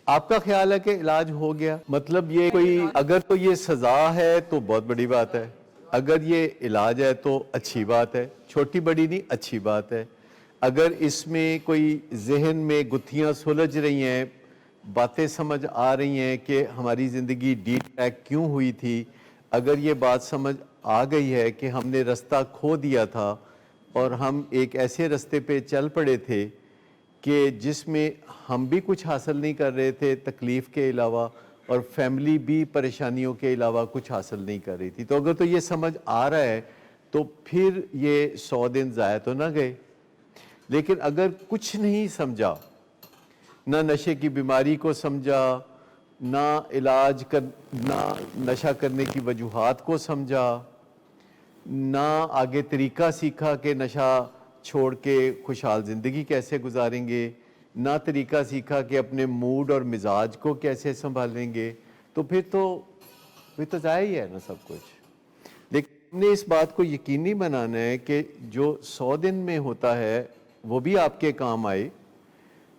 آپ کا خیال ہے کہ علاج ہو گیا؟ مطلب یہ کوئی اگر تو یہ سزا ہے تو بہت بڑی بات ہے، اگر یہ علاج ہے تو اچھی بات ہے، چھوٹی بڑی نہیں اچھی بات ہے۔ اگر اس میں کوئی ذہن میں گتھیاں سلجھ رہی ہیں، باتیں سمجھ آ رہی ہیں کہ ہماری زندگی ڈی ٹریک کیوں ہوئی تھی، اگر یہ بات سمجھ آ گئی ہے کہ ہم نے رستہ کھو دیا تھا اور ہم ایک ایسے رستے پہ چل پڑے تھے کہ جس میں ہم بھی کچھ حاصل نہیں کر رہے تھے تکلیف کے علاوہ، اور فیملی بھی پریشانیوں کے علاوہ کچھ حاصل نہیں کر رہی تھی، تو اگر تو یہ سمجھ آ رہا ہے تو پھر یہ 100 دن ضائع تو نہ گئے۔ لیکن اگر کچھ نہیں سمجھا، نہ نشے کی بیماری کو سمجھا، نہ نہ نشہ کرنے کی وجوہات کو سمجھا، نہ آگے طریقہ سیکھا کہ نشہ چھوڑ کے خوشحال زندگی کیسے گزاریں گے، نہ طریقہ سیکھا کہ اپنے موڈ اور مزاج کو کیسے سنبھالیں گے، تو پھر تو ضائع ہی ہے نا سب کچھ۔ لیکن ہم نے اس بات کو یقینی بنانا ہے کہ جو 100 دن میں ہوتا ہے وہ بھی آپ کے کام آئے،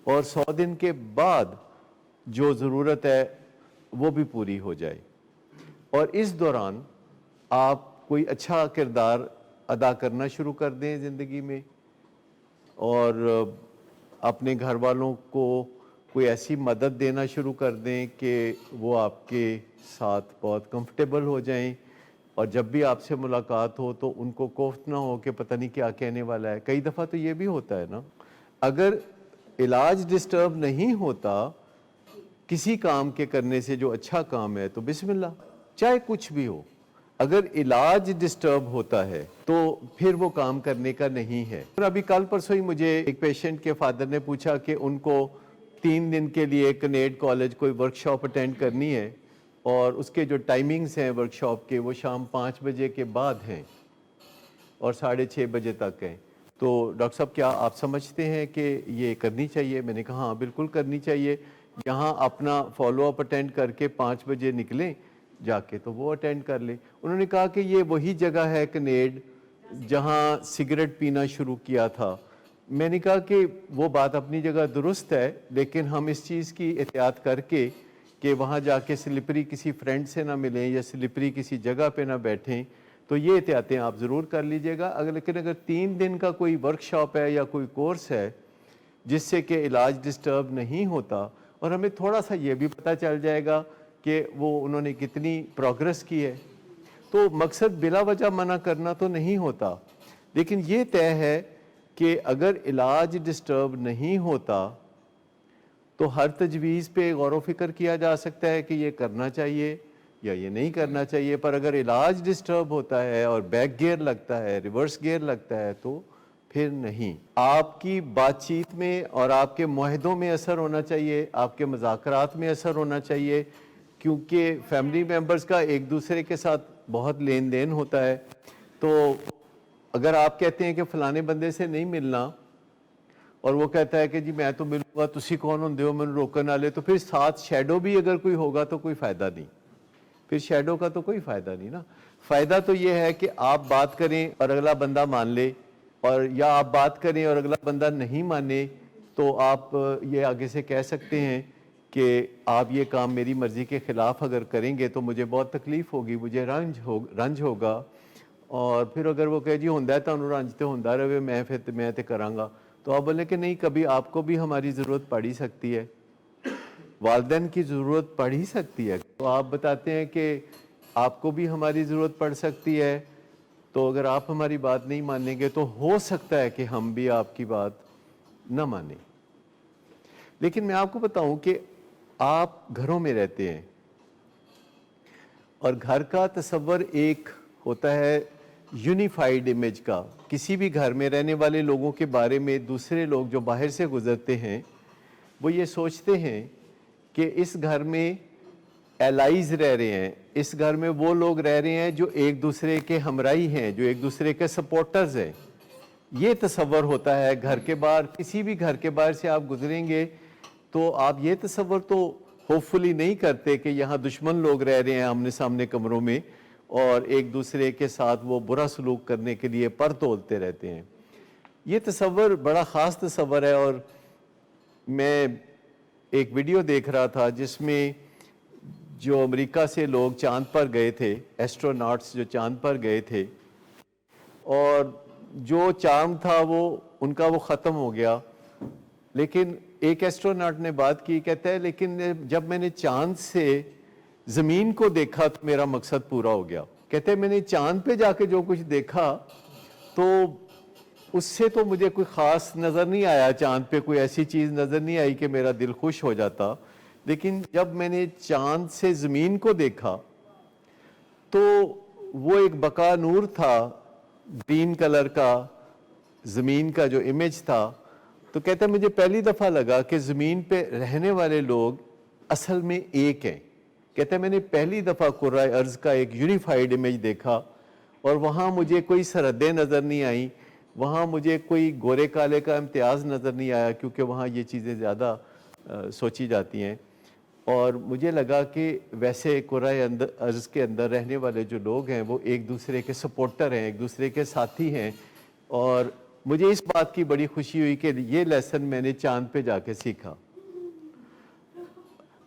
اور 100 دن کے بعد جو ضرورت ہے وہ بھی پوری ہو جائے، اور اس دوران آپ کوئی اچھا کردار ادا کرنا شروع کر دیں زندگی میں، اور اپنے گھر والوں کو کوئی ایسی مدد دینا شروع کر دیں کہ وہ آپ کے ساتھ بہت کمفرٹیبل ہو جائیں، اور جب بھی آپ سے ملاقات ہو تو ان کو کوفت نہ ہو کہ پتہ نہیں کیا کہنے والا ہے۔ کئی دفعہ تو یہ بھی ہوتا ہے نا، اگر علاج ڈسٹرب نہیں ہوتا کسی کام کے کرنے سے جو اچھا کام ہے تو بسم اللہ، چاہے کچھ بھی ہو۔ اگر علاج ڈسٹرب ہوتا ہے تو پھر وہ کام کرنے کا نہیں ہے۔ اور ابھی کل پرسوں ہی مجھے ایک پیشنٹ کے فادر نے پوچھا کہ ان کو 3 دن کے لیے کنیڈ کالج کوئی ورکشاپ اٹینڈ کرنی ہے، اور اس کے جو ٹائمنگز ہیں ورکشاپ کے وہ شام 5 بجے کے بعد ہیں اور 6:30 بجے تک ہیں۔ تو ڈاکٹر صاحب کیا آپ سمجھتے ہیں کہ یہ کرنی چاہیے؟ میں نے کہا ہاں بالکل کرنی چاہیے، یہاں اپنا فالو اپ اٹینڈ کر کے 5 بجے نکلیں جا کے تو وہ اٹینڈ کر لیں۔ انہوں نے کہا کہ یہ وہی جگہ ہے کنیڈ جہاں سگریٹ پینا شروع کیا تھا۔ میں نے کہا کہ وہ بات اپنی جگہ درست ہے، لیکن ہم اس چیز کی احتیاط کر کے کہ وہاں جا کے سلپری کسی فرینڈ سے نہ ملیں یا سلپری کسی جگہ پہ نہ بیٹھیں، تو یہ احتیاطیں آپ ضرور کر لیجئے گا۔ لیکن اگر 3 دن کا کوئی ورکشاپ ہے یا کوئی کورس ہے جس سے کہ علاج ڈسٹرب نہیں ہوتا، اور ہمیں تھوڑا سا یہ بھی پتہ چل جائے گا کہ وہ انہوں نے کتنی پروگرس کی ہے، تو مقصد بلا وجہ منع کرنا تو نہیں ہوتا، لیکن یہ طے ہے کہ اگر علاج ڈسٹرب نہیں ہوتا تو ہر تجویز پہ غور و فکر کیا جا سکتا ہے کہ یہ کرنا چاہیے یا یہ نہیں کرنا چاہیے، پر اگر علاج ڈسٹرب ہوتا ہے اور بیک گیئر لگتا ہے، ریورس گیئر لگتا ہے تو پھر نہیں۔ آپ کی بات چیت میں اور آپ کے معاہدوں میں اثر ہونا چاہیے، آپ کے مذاکرات میں اثر ہونا چاہیے، کیونکہ فیملی ممبرز کا ایک دوسرے کے ساتھ بہت لین دین ہوتا ہے۔ تو اگر آپ کہتے ہیں کہ فلانے بندے سے نہیں ملنا اور وہ کہتا ہے کہ جی میں تو ملوں گا، تسی کون ہوندے ہو میں روکن والے، تو پھر ساتھ شیڈو بھی اگر کوئی ہوگا تو کوئی فائدہ نہیں، پھر شیڈو کا تو کوئی فائدہ نہیں نا۔ فائدہ تو یہ ہے کہ آپ بات کریں اور اگلا بندہ مان لے، اور یا آپ بات کریں اور اگلا بندہ نہیں مانے تو آپ یہ آگے سے کہہ سکتے ہیں کہ آپ یہ کام میری مرضی کے خلاف اگر کریں گے تو مجھے بہت تکلیف ہوگی، مجھے رنج ہوگا، اور پھر اگر وہ کہے جی ہوندا ہے تانوں رنج تے ہوندا رہے میں تے کراں گا، تو آپ بولیں کہ نہیں کبھی آپ کو بھی ہماری ضرورت پڑ ہی سکتی ہے، والدین کی ضرورت پڑ ہی سکتی ہے، تو آپ بتاتے ہیں کہ آپ کو بھی ہماری ضرورت پڑ سکتی ہے، تو اگر آپ ہماری بات نہیں مانیں گے تو ہو سکتا ہے کہ ہم بھی آپ کی بات نہ مانیں۔ لیکن میں آپ کو بتاؤں کہ آپ گھروں میں رہتے ہیں، اور گھر کا تصور ایک ہوتا ہے یونیفائیڈ امیج کا، کسی بھی گھر میں رہنے والے لوگوں کے بارے میں دوسرے لوگ جو باہر سے گزرتے ہیں وہ یہ سوچتے ہیں کہ اس گھر میں الائیز رہ رہے ہیں، اس گھر میں وہ لوگ رہ رہے ہیں جو ایک دوسرے کے ہمراہی ہیں، جو ایک دوسرے کے سپورٹرز ہیں، یہ تصور ہوتا ہے گھر کے باہر۔ کسی بھی گھر کے باہر سے آپ گزریں گے تو آپ یہ تصور تو ہوپ فلی نہیں کرتے کہ یہاں دشمن لوگ رہ رہے ہیں آمنے سامنے کمروں میں اور ایک دوسرے کے ساتھ وہ برا سلوک کرنے کے لیے پر تولتے رہتے ہیں۔ یہ تصور بڑا خاص تصور ہے، اور میں ایک ویڈیو دیکھ رہا تھا جس میں جو امریکہ سے لوگ چاند پر گئے تھے، ایسٹروناٹس جو چاند پر گئے تھے، اور جو چاند تھا ان کا ختم ہو گیا، لیکن ایک ایسٹروناٹ نے بات کی، کہتا ہے لیکن جب میں نے چاند سے زمین کو دیکھا تو میرا مقصد پورا ہو گیا. کہتے ہیں میں نے چاند پہ جا کے جو کچھ دیکھا تو اس سے تو مجھے کوئی خاص نظر نہیں آیا، چاند پہ کوئی ایسی چیز نظر نہیں آئی کہ میرا دل خوش ہو جاتا، لیکن جب میں نے چاند سے زمین کو دیکھا تو وہ ایک بقا نور تھا، گرین کلر کا، زمین کا جو امیج تھا. تو کہتا ہے مجھے پہلی دفعہ لگا کہ زمین پہ رہنے والے لوگ اصل میں ایک ہیں. کہتا ہے میں نے پہلی دفعہ کرۂ ارض کا ایک یونیفائیڈ امیج دیکھا، اور وہاں مجھے کوئی سرحدیں نظر نہیں آئیں، وہاں مجھے کوئی گورے کالے کا امتیاز نظر نہیں آیا، کیونکہ وہاں یہ چیزیں زیادہ سوچی جاتی ہیں. اور مجھے لگا کہ ویسے کرۂ ارض کے اندر رہنے والے جو لوگ ہیں وہ ایک دوسرے کے سپورٹر ہیں، ایک دوسرے کے ساتھی ہیں. اور مجھے اس بات کی بڑی خوشی ہوئی کہ یہ لیسن میں نے چاند پہ جا کے سیکھا.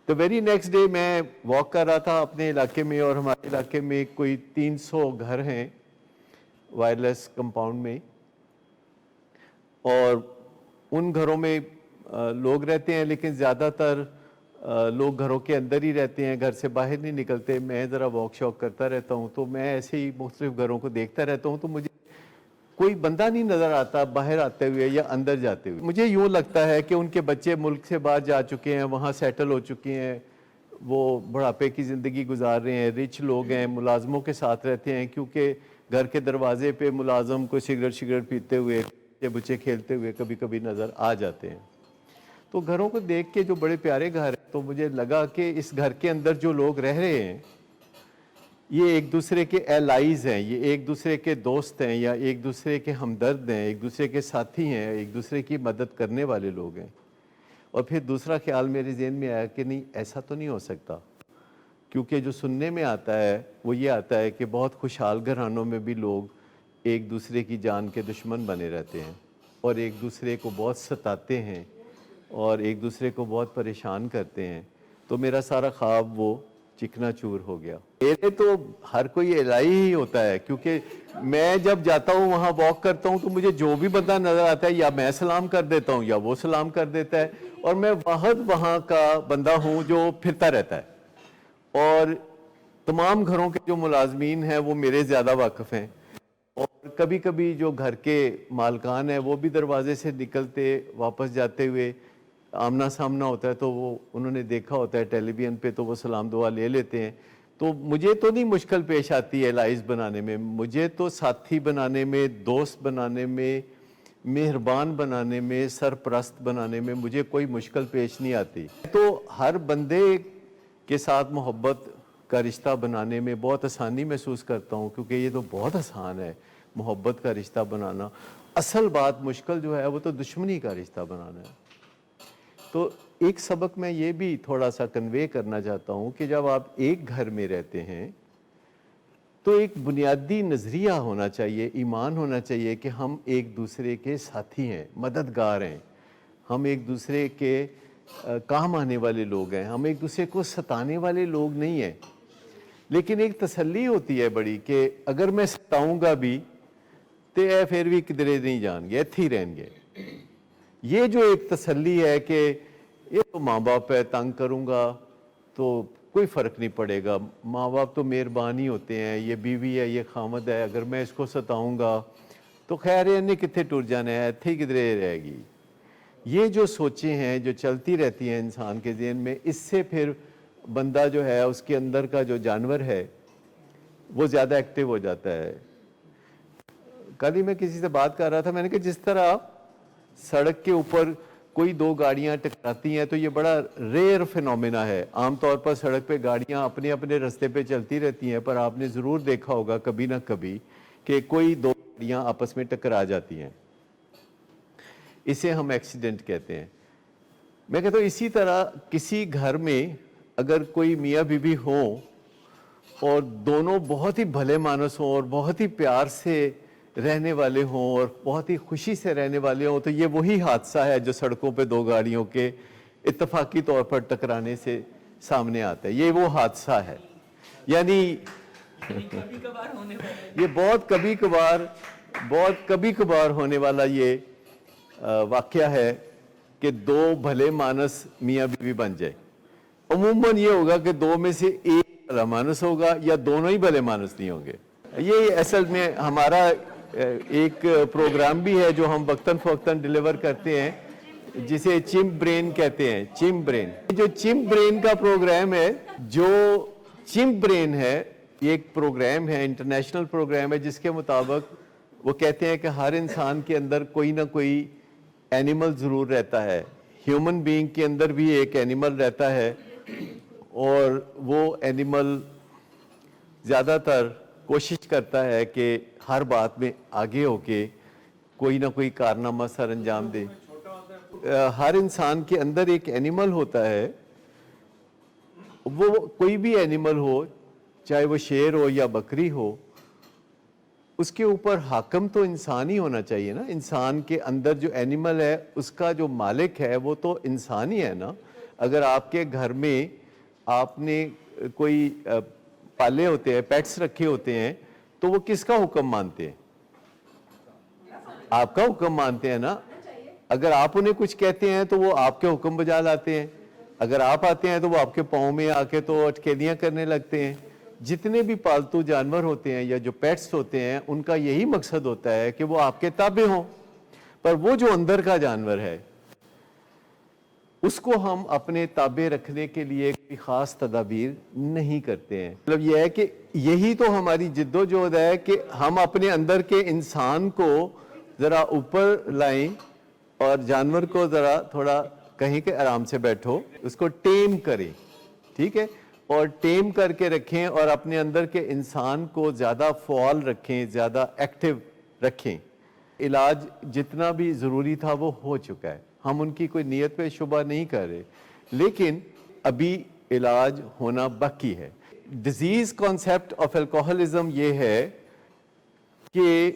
تو ویری نیکسٹ ڈے میں واک کر رہا تھا اپنے علاقے میں، اور ہمارے علاقے میں کوئی 300 گھر ہیں وائرلیس کمپاؤنڈ میں، اور ان گھروں میں لوگ رہتے ہیں، لیکن زیادہ تر لوگ گھروں کے اندر ہی رہتے ہیں، گھر سے باہر نہیں نکلتے. میں ذرا واک شاک کرتا رہتا ہوں، تو میں ایسے ہی مختلف گھروں کو دیکھتا رہتا ہوں، تو مجھے کوئی بندہ نہیں نظر آتا باہر آتے ہوئے یا اندر جاتے ہوئے. مجھے یوں لگتا ہے کہ ان کے بچے ملک سے باہر جا چکے ہیں، وہاں سیٹل ہو چکے ہیں، وہ بڑھاپے کی زندگی گزار رہے ہیں، رچ لوگ ہیں، ملازموں کے ساتھ رہتے ہیں، کیونکہ گھر کے دروازے پہ ملازم کو سگریٹ پیتے ہوئے، بچے کھیلتے ہوئے کبھی کبھی نظر آ جاتے ہیں. تو گھروں کو دیکھ کے جو بڑے پیارے گھر ہیں، تو مجھے لگا کہ اس گھر کے اندر جو لوگ رہ رہے ہیں یہ ایک دوسرے کے ایلائز ہیں، یہ ایک دوسرے کے دوست ہیں، یا ایک دوسرے کے ہمدرد ہیں، ایک دوسرے کے ساتھی ہیں، ایک دوسرے کی مدد کرنے والے لوگ ہیں. اور پھر دوسرا خیال میرے ذہن میں آیا کہ نہیں، ایسا تو نہیں ہو سکتا، کیونکہ جو سننے میں آتا ہے وہ یہ آتا ہے کہ بہت خوشحال گھرانوں میں بھی لوگ ایک دوسرے کی جان کے دشمن بنے رہتے ہیں، اور ایک دوسرے کو بہت ستاتے ہیں، اور ایک دوسرے کو بہت پریشان کرتے ہیں. تو میرا سارا خواب وہ چکنا چور ہو گیا. میرے تو ہر کوئی الہی ہی ہوتا ہے، کیونکہ میں جب جاتا ہوں وہاں واک کرتا ہوں تو مجھے جو بھی بندہ نظر آتا ہے یا میں سلام کر دیتا ہوں یا وہ سلام کر دیتا ہے، اور میں وہاں کا بندہ ہوں جو پھرتا رہتا ہے. اور تمام گھروں کے جو ملازمین ہیں وہ میرے زیادہ واقف ہیں، اور کبھی کبھی جو گھر کے مالکان ہیں وہ بھی دروازے سے نکلتے واپس جاتے ہوئے آمنا سامنا ہوتا ہے، تو انہوں نے دیکھا ہوتا ہے ٹیلی ویژن پہ، تو وہ سلام دعا لے لیتے ہیں. تو مجھے تو نہیں مشکل پیش آتی ہے الائز بنانے میں، مجھے تو ساتھی بنانے میں، دوست بنانے میں، مہربان بنانے میں، سرپرست بنانے میں مجھے کوئی مشکل پیش نہیں آتی. تو ہر بندے کے ساتھ محبت کا رشتہ بنانے میں بہت آسانی محسوس کرتا ہوں، کیونکہ یہ تو بہت آسان ہے محبت کا رشتہ بنانا. اصل بات مشکل جو ہے وہ تو دشمنی کا رشتہ بنانا ہے. تو ایک سبق میں یہ بھی تھوڑا سا کنوے کرنا چاہتا ہوں کہ جب آپ ایک گھر میں رہتے ہیں تو ایک بنیادی نظریہ ہونا چاہیے، ایمان ہونا چاہیے کہ ہم ایک دوسرے کے ساتھی ہیں، مددگار ہیں، ہم ایک دوسرے کے کام آنے والے لوگ ہیں، ہم ایک دوسرے کو ستانے والے لوگ نہیں ہیں. لیکن ایک تسلی ہوتی ہے بڑی کہ اگر میں ستاؤں گا بھی تو اے پھر بھی کدرے نہیں جان گے، ایتھی رہن گے. یہ جو ایک تسلی ہے کہ یہ تو ماں باپ ہے، تنگ کروں گا تو کوئی فرق نہیں پڑے گا، ماں باپ تو مہربان ہی ہوتے ہیں، یہ بیوی ہے، یہ خامد ہے، اگر میں اس کو ستاؤں گا تو خیر ہے، انہیں کتنے ٹر جانا ہے، ایتھے ہی کدرے رہے گی. یہ جو سوچیں ہیں جو چلتی رہتی ہیں انسان کے ذہن میں، اس سے پھر بندہ جو ہے اس کے اندر کا جو جانور ہے وہ زیادہ ایکٹیو ہو جاتا ہے. کل ہی میں کسی سے بات کر رہا تھا، میں نے کہا جس طرح سڑک کے اوپر کوئی دو گاڑیاں ٹکراتی ہیں تو یہ بڑا ریئر فینومینا ہے. عام طور پر سڑک پہ گاڑیاں اپنے اپنے رستے پہ چلتی رہتی ہیں، پر آپ نے ضرور دیکھا ہوگا کبھی نہ کبھی کہ کوئی دو گاڑیاں آپس میں ٹکرا جاتی ہیں. اسے ہم ایکسیڈنٹ کہتے ہیں. میں کہتا ہوں اسی طرح کسی گھر میں اگر کوئی میاں بیوی ہوں اور دونوں بہت ہی بھلے مانس ہوں اور بہت ہی پیار سے رہنے والے ہوں اور بہت ہی خوشی سے رہنے والے ہوں، تو یہ وہی حادثہ ہے جو سڑکوں پہ دو گاڑیوں کے اتفاقی طور پر ٹکرانے سے سامنے آتا ہے. یہ وہ حادثہ ہے. یعنی یہ بہت کبھی کبھار ہونے والا یہ واقعہ ہے کہ دو بھلے مانس میاں بیوی بن جائے. عموماً یہ ہوگا کہ دو میں سے ایک بھلا مانس ہوگا یا دونوں ہی بھلے مانس نہیں ہوں گے. یہ اصل میں ہمارا ایک پروگرام بھی ہے جو ہم وقتاً فوقتاً ڈیلیور کرتے ہیں, جسے چمپ برین کہتے ہیں. چمپ برین, جو چمپ برین کا پروگرام ہے, جو چمپ برین ہے, یہ ایک پروگرام ہے, انٹرنیشنل پروگرام ہے, جس کے مطابق وہ کہتے ہیں کہ ہر انسان کے اندر کوئی نہ کوئی اینیمل ضرور رہتا ہے. ہیومن بینگ کے اندر بھی ایک اینیمل رہتا ہے, اور وہ اینیمل زیادہ تر کوشش کرتا ہے کہ ہر بات میں آگے ہو کے کوئی نہ کوئی کارنامہ سر انجام دے. ہر انسان کے اندر ایک اینیمل ہوتا ہے, وہ کوئی بھی اینیمل ہو, چاہے وہ شیر ہو یا بکری ہو, اس کے اوپر حاکم تو انسان ہی ہونا چاہیے نا. انسان کے اندر جو اینیمل ہے اس کا جو مالک ہے وہ تو انسان ہی ہے نا. اگر آپ کے گھر میں آپ نے کوئی پالے ہوتے ہیں, پیٹس رکھے ہوتے ہیں, تو وہ کس کا حکم مانتے ہیں؟ آپ کا حکم مانتے ہیں نا. اگر آپ انہیں کچھ کہتے ہیں تو وہ آپ کے حکم بجا لاتے ہیں. اگر آپ آتے ہیں تو وہ آپ کے پاؤں میں آ کے تو اٹکیلیاں کرنے لگتے ہیں. جتنے بھی پالتو جانور ہوتے ہیں یا جو پیٹس ہوتے ہیں, ان کا یہی مقصد ہوتا ہے کہ وہ آپ کے تابع ہوں. پر وہ جو اندر کا جانور ہے, اس کو ہم اپنے تابع رکھنے کے لیے کوئی خاص تدابیر نہیں کرتے ہیں. مطلب یہ ہے کہ یہی تو ہماری جدوجہد ہے کہ ہم اپنے اندر کے انسان کو ذرا اوپر لائیں اور جانور کو ذرا تھوڑا کہیں کہ آرام سے بیٹھو, اس کو ٹیم کریں, ٹھیک ہے, اور ٹیم کر کے رکھیں, اور اپنے اندر کے انسان کو زیادہ فعال رکھیں, زیادہ ایکٹیو رکھیں. علاج جتنا بھی ضروری تھا وہ ہو چکا ہے, ہم ان کی کوئی نیت پہ شبہ نہیں کر رہے, لیکن ابھی علاج ہونا باقی ہے. ڈیزیز کانسیپٹ آف الکوہلزم یہ ہے کہ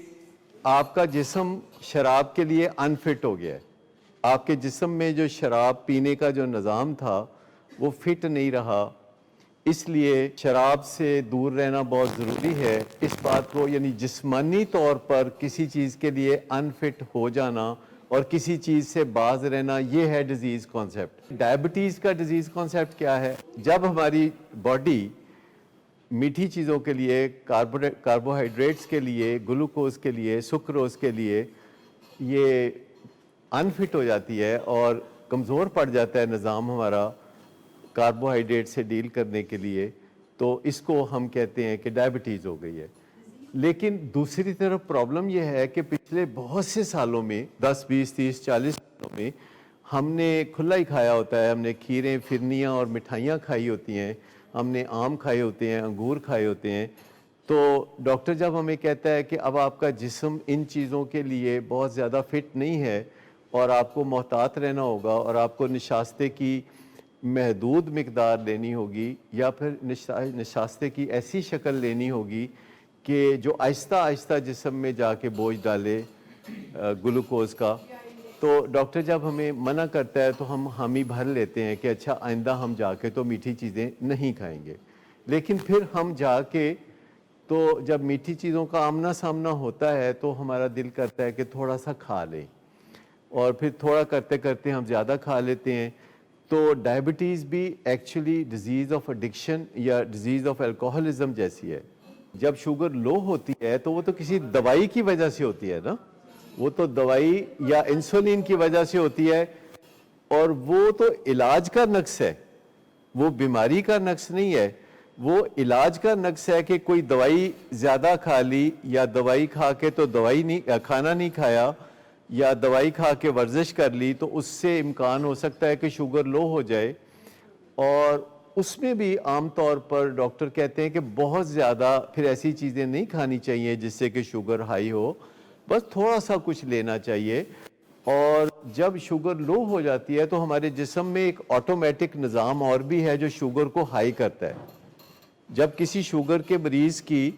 آپ کا جسم شراب کے لیے انفٹ ہو گیا ہے. آپ کے جسم میں جو شراب پینے کا جو نظام تھا وہ فٹ نہیں رہا, اس لیے شراب سے دور رہنا بہت ضروری ہے. اس بات کو, یعنی جسمانی طور پر کسی چیز کے لیے انفٹ ہو جانا اور کسی چیز سے باز رہنا, یہ ہے ڈیزیز کانسیپٹ. ڈائبٹیز کا ڈیزیز کانسیپٹ کیا ہے؟ جب ہماری باڈی میٹھی چیزوں کے لیے, کاربوہائیڈریٹس کے لیے, گلوکوز کے لیے, سکروز کے لیے یہ انفٹ ہو جاتی ہے اور کمزور پڑ جاتا ہے نظام ہمارا کاربوہائیڈریٹ سے ڈیل کرنے کے لیے, تو اس کو ہم کہتے ہیں کہ ڈائبٹیز ہو گئی ہے. لیکن دوسری طرف پرابلم یہ ہے کہ پچھلے بہت سے سالوں میں, 10, 20, 30, 40 سالوں میں ہم نے کھلا ہی کھایا ہوتا ہے. ہم نے کھیریں, فرنیاں اور مٹھائیاں کھائی ہوتی ہیں, ہم نے آم کھائے ہوتے ہیں, انگور کھائے ہوتے ہیں. تو ڈاکٹر جب ہمیں کہتا ہے کہ اب آپ کا جسم ان چیزوں کے لیے بہت زیادہ فٹ نہیں ہے اور آپ کو محتاط رہنا ہوگا, اور آپ کو نشاستے کی محدود مقدار لینی ہوگی, یا پھر نشاستے کی ایسی شکل لینی ہوگی کہ جو آہستہ آہستہ جسم میں جا کے بوجھ ڈالے گلوکوز کا, تو ڈاکٹر جب ہمیں منع کرتا ہے تو ہم حامی بھر لیتے ہیں کہ اچھا آئندہ ہم جا کے تو میٹھی چیزیں نہیں کھائیں گے. لیکن پھر ہم جا کے تو جب میٹھی چیزوں کا آمنا سامنا ہوتا ہے تو ہمارا دل کرتا ہے کہ تھوڑا سا کھا لیں, اور پھر تھوڑا کرتے کرتے ہم زیادہ کھا لیتے ہیں. تو ڈائبٹیز بھی ایکچولی ڈیزیز آف ایڈکشن یا ڈیزیز آف الکوہلزم جیسی ہے. جب شوگر لو ہوتی ہے تو وہ تو کسی دوائی کی وجہ سے ہوتی ہے نا, وہ تو دوائی یا انسولین کی وجہ سے ہوتی ہے, اور وہ تو علاج کا نقص ہے, وہ بیماری کا نقص نہیں ہے. وہ علاج کا نقص ہے کہ کوئی دوائی زیادہ کھا لی, یا دوائی کھا کے تو کھانا نہیں کھایا, یا دوائی کھا کے ورزش کر لی, تو اس سے امکان ہو سکتا ہے کہ شوگر لو ہو جائے. اور اس میں بھی عام طور پر ڈاکٹر کہتے ہیں کہ بہت زیادہ پھر ایسی چیزیں نہیں کھانی چاہیے جس سے کہ شوگر ہائی ہو, بس تھوڑا سا کچھ لینا چاہیے. اور جب شوگر لو ہو جاتی ہے تو ہمارے جسم میں ایک آٹومیٹک نظام اور بھی ہے جو شوگر کو ہائی کرتا ہے. جب کسی شوگر کے مریض کی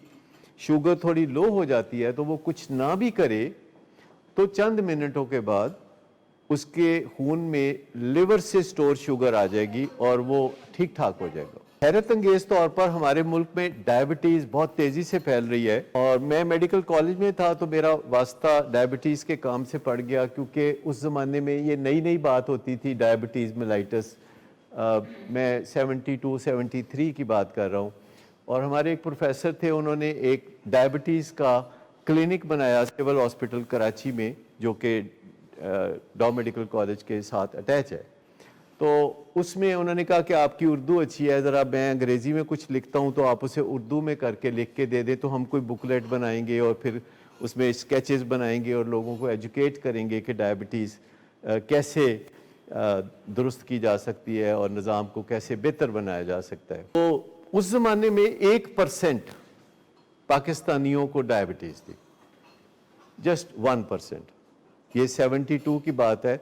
شوگر تھوڑی لو ہو جاتی ہے تو وہ کچھ نہ بھی کرے تو چند منٹوں کے بعد اس کے خون میں لیور سے سٹور شوگر آ جائے گی اور وہ ٹھیک ٹھاک ہو جائے گا۔ حیرت انگیز طور پر ہمارے ملک میں ڈائبٹیز بہت تیزی سے پھیل رہی ہے، اور میں میڈیکل کالج میں تھا تو میرا واسطہ ڈائبٹیز کے کام سے پڑ گیا، کیونکہ اس زمانے میں یہ نئی نئی بات ہوتی تھی ڈائبٹیز میلائٹس۔ میں 72 73 کی بات کر رہا ہوں، اور ہمارے ایک پروفیسر تھے، انہوں نے ایک ڈائبٹیز کا کلینک بنایا سول ہاسپٹل کراچی میں، جو کہ ڈاؤ میڈیکل کالج کے ساتھ اٹیچ ہے۔ تو اس میں انہوں نے کہا کہ آپ کی اردو اچھی ہے، ذرا میں انگریزی میں کچھ لکھتا ہوں تو آپ اسے اردو میں کر کے لکھ کے دے دیں، تو ہم کوئی بکلیٹ بنائیں گے اور پھر اس میں اسکیچز بنائیں گے اور لوگوں کو ایجوکیٹ کریں گے کہ ڈائبٹیز کیسے درست کی جا سکتی ہے اور نظام کو کیسے بہتر بنایا جا سکتا ہے۔ تو اس زمانے میں 1% پاکستانیوں کو ڈائبٹیز تھی، جسٹ 1%۔ یہ 72 کی بات ہے،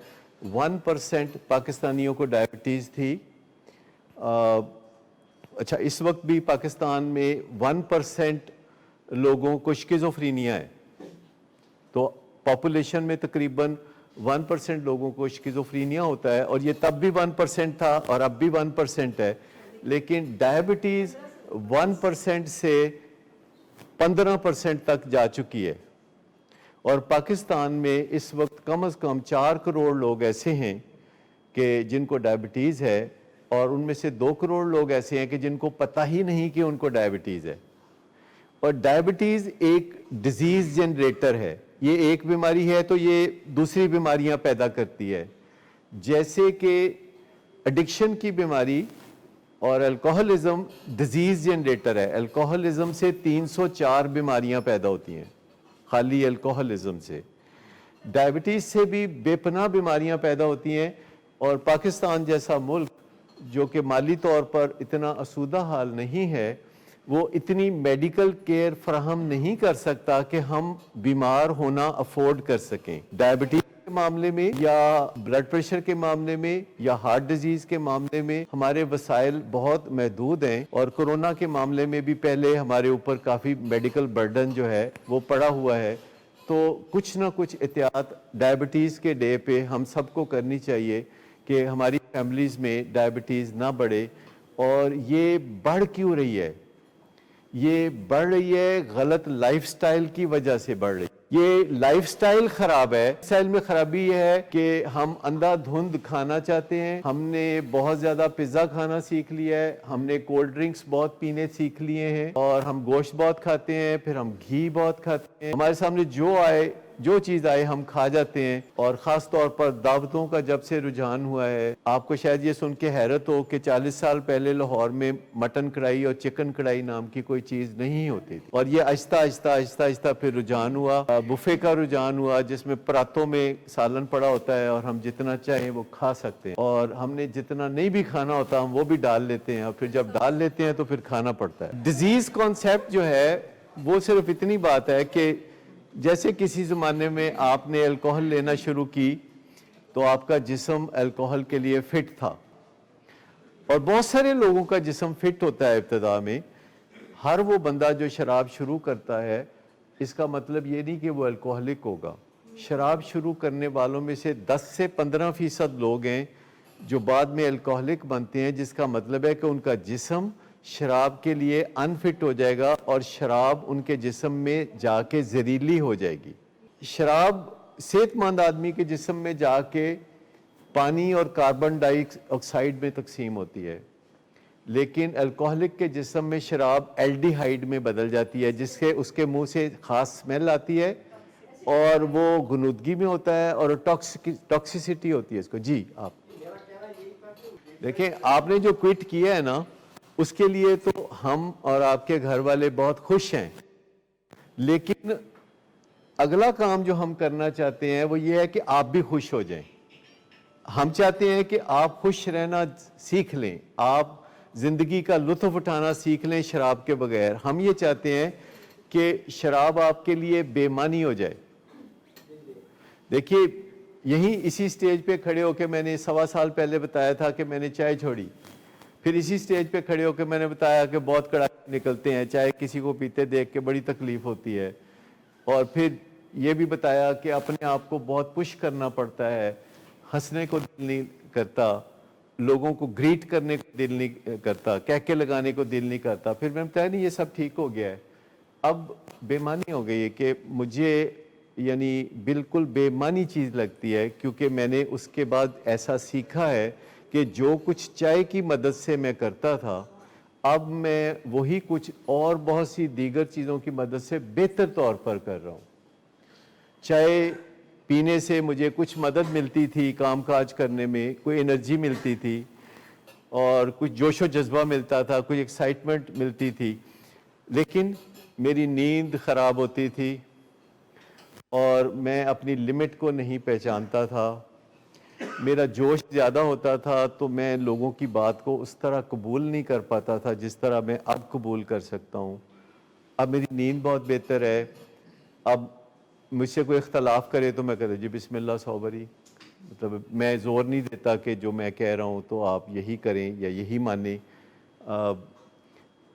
1% پاکستانیوں کو ڈائبٹیز تھی۔ اچھا، اس وقت بھی پاکستان میں 1% لوگوں کو شکیزوفرینیا ہے، تو پاپولیشن میں تقریباً 1% لوگوں کو شکیزوفرینیا ہوتا ہے، اور یہ تب بھی 1% تھا اور اب بھی 1% ہے، لیکن ڈائبٹیز 1% سے 15% تک جا چکی ہے، اور پاکستان میں اس وقت کم از کم 4 کروڑ لوگ ایسے ہیں کہ جن کو ڈائبٹیز ہے، اور ان میں سے 2 کروڑ لوگ ایسے ہیں کہ جن کو پتہ ہی نہیں کہ ان کو ڈائبٹیز ہے۔ اور ڈائبٹیز ایک ڈیزیز جنریٹر ہے، یہ ایک بیماری ہے تو یہ دوسری بیماریاں پیدا کرتی ہے، جیسے کہ ایڈکشن کی بیماری اور الکوہلزم ڈیزیز جنریٹر ہے۔ الکوہلزم سے 304 بیماریاں پیدا ہوتی ہیں، خالی الکوہلزم سے۔ ڈائبٹیز سے بھی بے پناہ بیماریاں پیدا ہوتی ہیں، اور پاکستان جیسا ملک جو کہ مالی طور پر اتنا آسودہ حال نہیں ہے، وہ اتنی میڈیکل کیئر فراہم نہیں کر سکتا کہ ہم بیمار ہونا افورڈ کر سکیں۔ ڈائبٹیز کے معاملے میں یا بلڈ پریشر کے معاملے میں یا ہارٹ ڈیزیز کے معاملے میں ہمارے وسائل بہت محدود ہیں، اور کورونا کے معاملے میں بھی پہلے ہمارے اوپر کافی میڈیکل برڈن جو ہے وہ پڑا ہوا ہے۔ تو کچھ نہ کچھ احتیاط ڈائبٹیز کے ڈے پہ ہم سب کو کرنی چاہیے کہ ہماری فیملیز میں ڈائبٹیز نہ بڑھے۔ اور یہ بڑھ کیوں رہی ہے؟ یہ بڑھ رہی ہے غلط لائف سٹائل کی وجہ سے بڑھ رہی ہے۔ یہ لائف سٹائل خراب ہے۔ لائف سٹائل میں خرابی یہ ہے کہ ہم اندھا دھند کھانا چاہتے ہیں، ہم نے بہت زیادہ پیزا کھانا سیکھ لیا ہے، ہم نے کولڈ ڈرنکس بہت پینے سیکھ لیے ہیں، اور ہم گوشت بہت کھاتے ہیں، پھر ہم گھی بہت کھاتے ہیں، ہمارے سامنے جو چیز آئے ہم کھا جاتے ہیں۔ اور خاص طور پر دعوتوں کا جب سے رجحان ہوا ہے، آپ کو شاید یہ سن کے حیرت ہو کہ 40 سال پہلے لاہور میں مٹن کڑھائی اور چکن کڑھائی نام کی کوئی چیز نہیں ہوتی تھی، اور یہ آہستہ آہستہ پھر رجحان ہوا، بفے کا رجحان ہوا، جس میں پراتوں میں سالن پڑا ہوتا ہے اور ہم جتنا چاہیں وہ کھا سکتے ہیں، اور ہم نے جتنا نہیں بھی کھانا ہوتا ہم وہ بھی ڈال لیتے ہیں، اور پھر جب ڈال لیتے ہیں تو پھر کھانا پڑتا ہے۔ ڈیزیز کانسیپٹ جو ہے وہ صرف اتنی بات ہے کہ جیسے کسی زمانے میں آپ نے الکوہل لینا شروع کی تو آپ کا جسم الکوہل کے لیے فٹ تھا، اور بہت سارے لوگوں کا جسم فٹ ہوتا ہے ابتدا میں۔ ہر وہ بندہ جو شراب شروع کرتا ہے، اس کا مطلب یہ نہیں کہ وہ الکوہلک ہوگا۔ شراب شروع کرنے والوں میں سے 10 سے 15% لوگ ہیں جو بعد میں الکوہلک بنتے ہیں، جس کا مطلب ہے کہ ان کا جسم شراب کے لیے انفٹ ہو جائے گا، اور شراب ان کے جسم میں جا کے زہریلی ہو جائے گی۔ شراب صحت مند آدمی کے جسم میں جا کے پانی اور کاربن ڈائی آکسائڈ میں تقسیم ہوتی ہے، لیکن الکوہلک کے جسم میں شراب ایلڈیہائیڈ میں بدل جاتی ہے، جس سے اس کے منہ سے خاص سمیل آتی ہے، اور وہ غنودگی میں ہوتا ہے، اور ٹاکسیسٹی ہوتی ہے اس کو۔ جی آپ دیکھیں، آپ نے جو کوئٹ کیا ہے نا، اس کے لیے تو ہم اور آپ کے گھر والے بہت خوش ہیں، لیکن اگلا کام جو ہم کرنا چاہتے ہیں وہ یہ ہے کہ آپ بھی خوش ہو جائیں۔ ہم چاہتے ہیں کہ آپ خوش رہنا سیکھ لیں، آپ زندگی کا لطف اٹھانا سیکھ لیں شراب کے بغیر۔ ہم یہ چاہتے ہیں کہ شراب آپ کے لیے بے معنی ہو جائے۔ دیکھیے، یہیں اسی سٹیج پہ کھڑے ہو کے میں نے 1.25 سال پہلے بتایا تھا کہ میں نے چائے چھوڑی، پھر اسی سٹیج پہ کھڑے ہو کے میں نے بتایا کہ بہت کڑاکے نکلتے ہیں، چائے کسی کو پیتے دیکھ کے بڑی تکلیف ہوتی ہے، اور پھر یہ بھی بتایا کہ اپنے آپ کو بہت پش کرنا پڑتا ہے، ہنسنے کو دل نہیں کرتا، لوگوں کو گریٹ کرنے کو دل نہیں کرتا، کہکے لگانے کو دل نہیں کرتا، پھر میں بتایا نہیں یہ سب ٹھیک ہو گیا ہے. اب بے معنی ہو گئی ہے کہ مجھے یعنی بالکل بے معنی چیز لگتی ہے، کیونکہ میں نے اس کے بعد ایسا سیکھا ہے کہ جو کچھ چائے کی مدد سے میں کرتا تھا، اب میں وہی کچھ اور بہت سی دیگر چیزوں کی مدد سے بہتر طور پر کر رہا ہوں. چائے پینے سے مجھے کچھ مدد ملتی تھی کام کاج کرنے میں، کوئی انرجی ملتی تھی اور کچھ جوش و جذبہ ملتا تھا، کچھ ایکسائٹمنٹ ملتی تھی، لیکن میری نیند خراب ہوتی تھی اور میں اپنی لمٹ کو نہیں پہچانتا تھا. میرا جوش زیادہ ہوتا تھا تو میں لوگوں کی بات کو اس طرح قبول نہیں کر پاتا تھا جس طرح میں اب قبول کر سکتا ہوں. اب میری نیند بہت بہتر ہے. اب مجھ سے کوئی اختلاف کرے تو میں کہتا جی بسم اللہ صوبری، مطلب میں زور نہیں دیتا کہ جو میں کہہ رہا ہوں تو آپ یہی کریں یا یہی مانیں.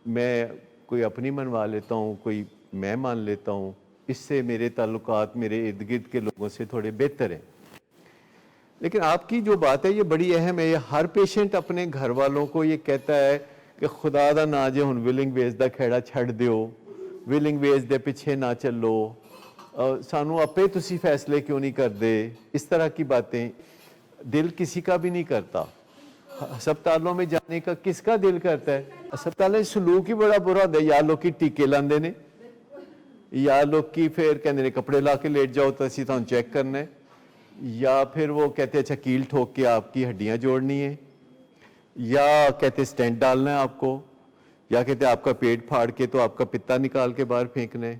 میں کوئی اپنی منوا لیتا ہوں، کوئی میں مان لیتا ہوں. اس سے میرے تعلقات میرے ارد گرد کے لوگوں سے تھوڑے بہتر ہیں. لیکن آپ کی جو بات ہے یہ بڑی اہم ہے. یہ ہر پیشنٹ اپنے گھر والوں کو یہ کہتا ہے کہ خدا دا نا جے ہن ولنگ ویز دا کھیڑا چھڑ دیو، ولنگ ویز دے پیچھے نہ چلو، سانو اپے تسی فیصلے کیوں نہیں کر دے. اس طرح کی باتیں دل کسی کا بھی نہیں کرتا. ہسپتالوں میں جانے کا کس کا دل کرتا ہے؟ ہسپتالیں سلوک ہی بڑا برا ہوتا ہے. یا لوگ کی ٹیکے لاندے نے، یا لوگ کی پھر کہندے نے کپڑے لا کے لیٹ جاؤ تو اسی تھانوں چیک کرنا ہے، یا پھر وہ کہتے ہیں اچھا کیل ٹھوک کے آپ کی ہڈیاں جوڑنی ہے، یا کہتے ہیں سٹینٹ ڈالنا ہے آپ کو، یا کہتے ہیں آپ کا پیٹ پھاڑ کے تو آپ کا پتا نکال کے باہر پھینکنا ہے.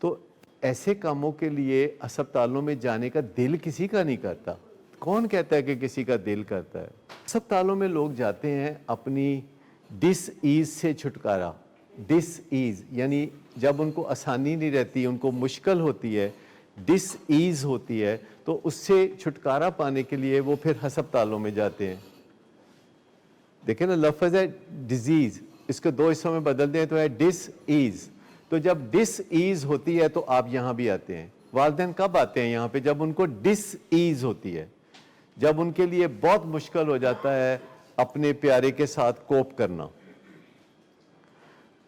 تو ایسے کاموں کے لیے ہسپتالوں میں جانے کا دل کسی کا نہیں کرتا. کون کہتا ہے کہ کسی کا دل کرتا ہے؟ ہسپتالوں میں لوگ جاتے ہیں اپنی ڈس ایز سے چھٹکارا. ڈس ایز یعنی جب ان کو آسانی نہیں رہتی، ان کو مشکل ہوتی ہے، ڈس ایز ہوتی ہے، تو اس سے چھٹکارا پانے کے لیے وہ پھر ہسپتالوں میں جاتے ہیں. دیکھیں نا لفظ ہے ڈیزیز، اس کو دو حصوں میں بدل دیں تو ہے ڈس ایز. تو جب ڈس ایز ہوتی ہے تو آپ یہاں بھی آتے ہیں. والدین کب آتے ہیں یہاں پہ؟ جب ان کو ڈس ایز ہوتی ہے، جب ان کے لیے بہت مشکل ہو جاتا ہے اپنے پیارے کے ساتھ کوپ کرنا.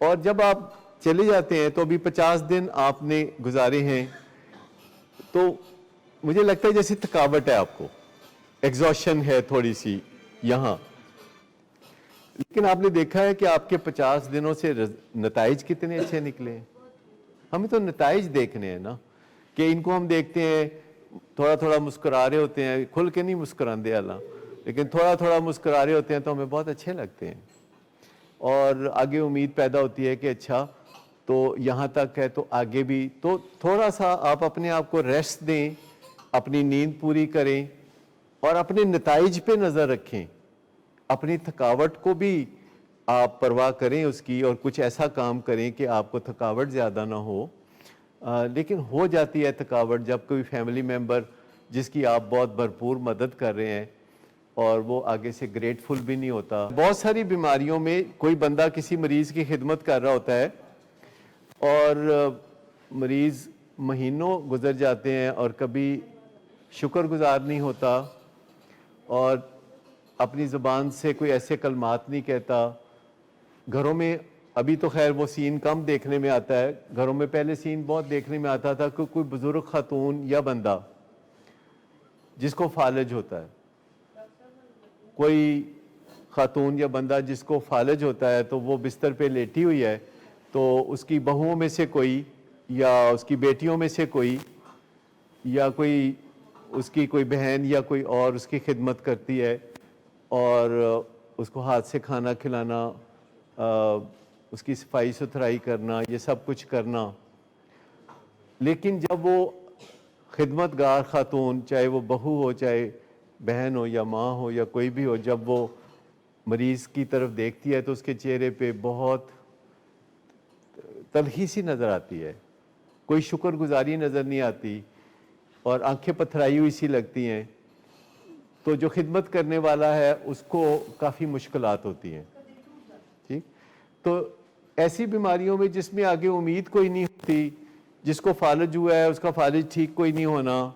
اور جب آپ چلے جاتے ہیں تو ابھی 50 دن آپ نے گزارے ہیں تو مجھے لگتا ہے جیسے تھکاوٹ ہے، آپ کو ایگزوشن ہے تھوڑی سی یہاں. لیکن آپ نے دیکھا ہے کہ آپ کے 50 دنوں سے نتائج کتنے اچھے نکلے ہیں. ہمیں تو نتائج دیکھنے ہیں نا، کہ ان کو ہم دیکھتے ہیں تھوڑا تھوڑا مسکرا رہے ہوتے ہیں، کھل کے نہیں مسکراندے اللہ، لیکن تھوڑا تھوڑا مسکرا رہے ہوتے ہیں تو ہمیں بہت اچھے لگتے ہیں. اور آگے امید پیدا ہوتی ہے کہ اچھا تو یہاں تک ہے تو آگے بھی. تو تھوڑا سا آپ اپنے آپ کو ریسٹ دیں، اپنی نیند پوری کریں اور اپنے نتائج پہ نظر رکھیں. اپنی تھکاوٹ کو بھی آپ پرواہ کریں اس کی، اور کچھ ایسا کام کریں کہ آپ کو تھکاوٹ زیادہ نہ ہو. لیکن ہو جاتی ہے تھکاوٹ جب کوئی فیملی ممبر جس کی آپ بہت بھرپور مدد کر رہے ہیں اور وہ آگے سے گریٹفل بھی نہیں ہوتا. بہت ساری بیماریوں میں کوئی بندہ کسی مریض کی خدمت کر رہا ہوتا ہے اور مریض مہینوں گزر جاتے ہیں اور کبھی شکر گزار نہیں ہوتا اور اپنی زبان سے کوئی ایسے کلمات نہیں کہتا. گھروں میں ابھی تو خیر وہ سین کم دیکھنے میں آتا ہے، گھروں میں پہلے سین بہت دیکھنے میں آتا تھا کہ کوئی بزرگ خاتون یا بندہ جس کو فالج ہوتا ہے، کوئی خاتون یا بندہ جس کو فالج ہوتا ہے تو وہ بستر پہ لیٹی ہوئی ہے تو اس کی بہوؤں میں سے کوئی یا اس کی بیٹیوں میں سے کوئی یا کوئی اس کی کوئی بہن یا کوئی اور اس کی خدمت کرتی ہے اور اس کو ہاتھ سے کھانا کھلانا، اس کی صفائی ستھرائی کرنا، یہ سب کچھ کرنا. لیکن جب وہ خدمت گار خاتون، چاہے وہ بہو ہو، چاہے بہن ہو یا ماں ہو یا کوئی بھی ہو، جب وہ مریض کی طرف دیکھتی ہے تو اس کے چہرے پہ بہت تلخی سی نظر آتی ہے، کوئی شکر گزاری نظر نہیں آتی اور آنکھیں پتھرائی ہوئی سی لگتی ہیں. تو جو خدمت کرنے والا ہے اس کو کافی مشکلات ہوتی ہیں. ٹھیک، تو ایسی بیماریوں میں جس میں آگے امید کوئی نہیں ہوتی، جس کو فالج ہوا ہے اس کا فالج ٹھیک کوئی نہیں ہونا،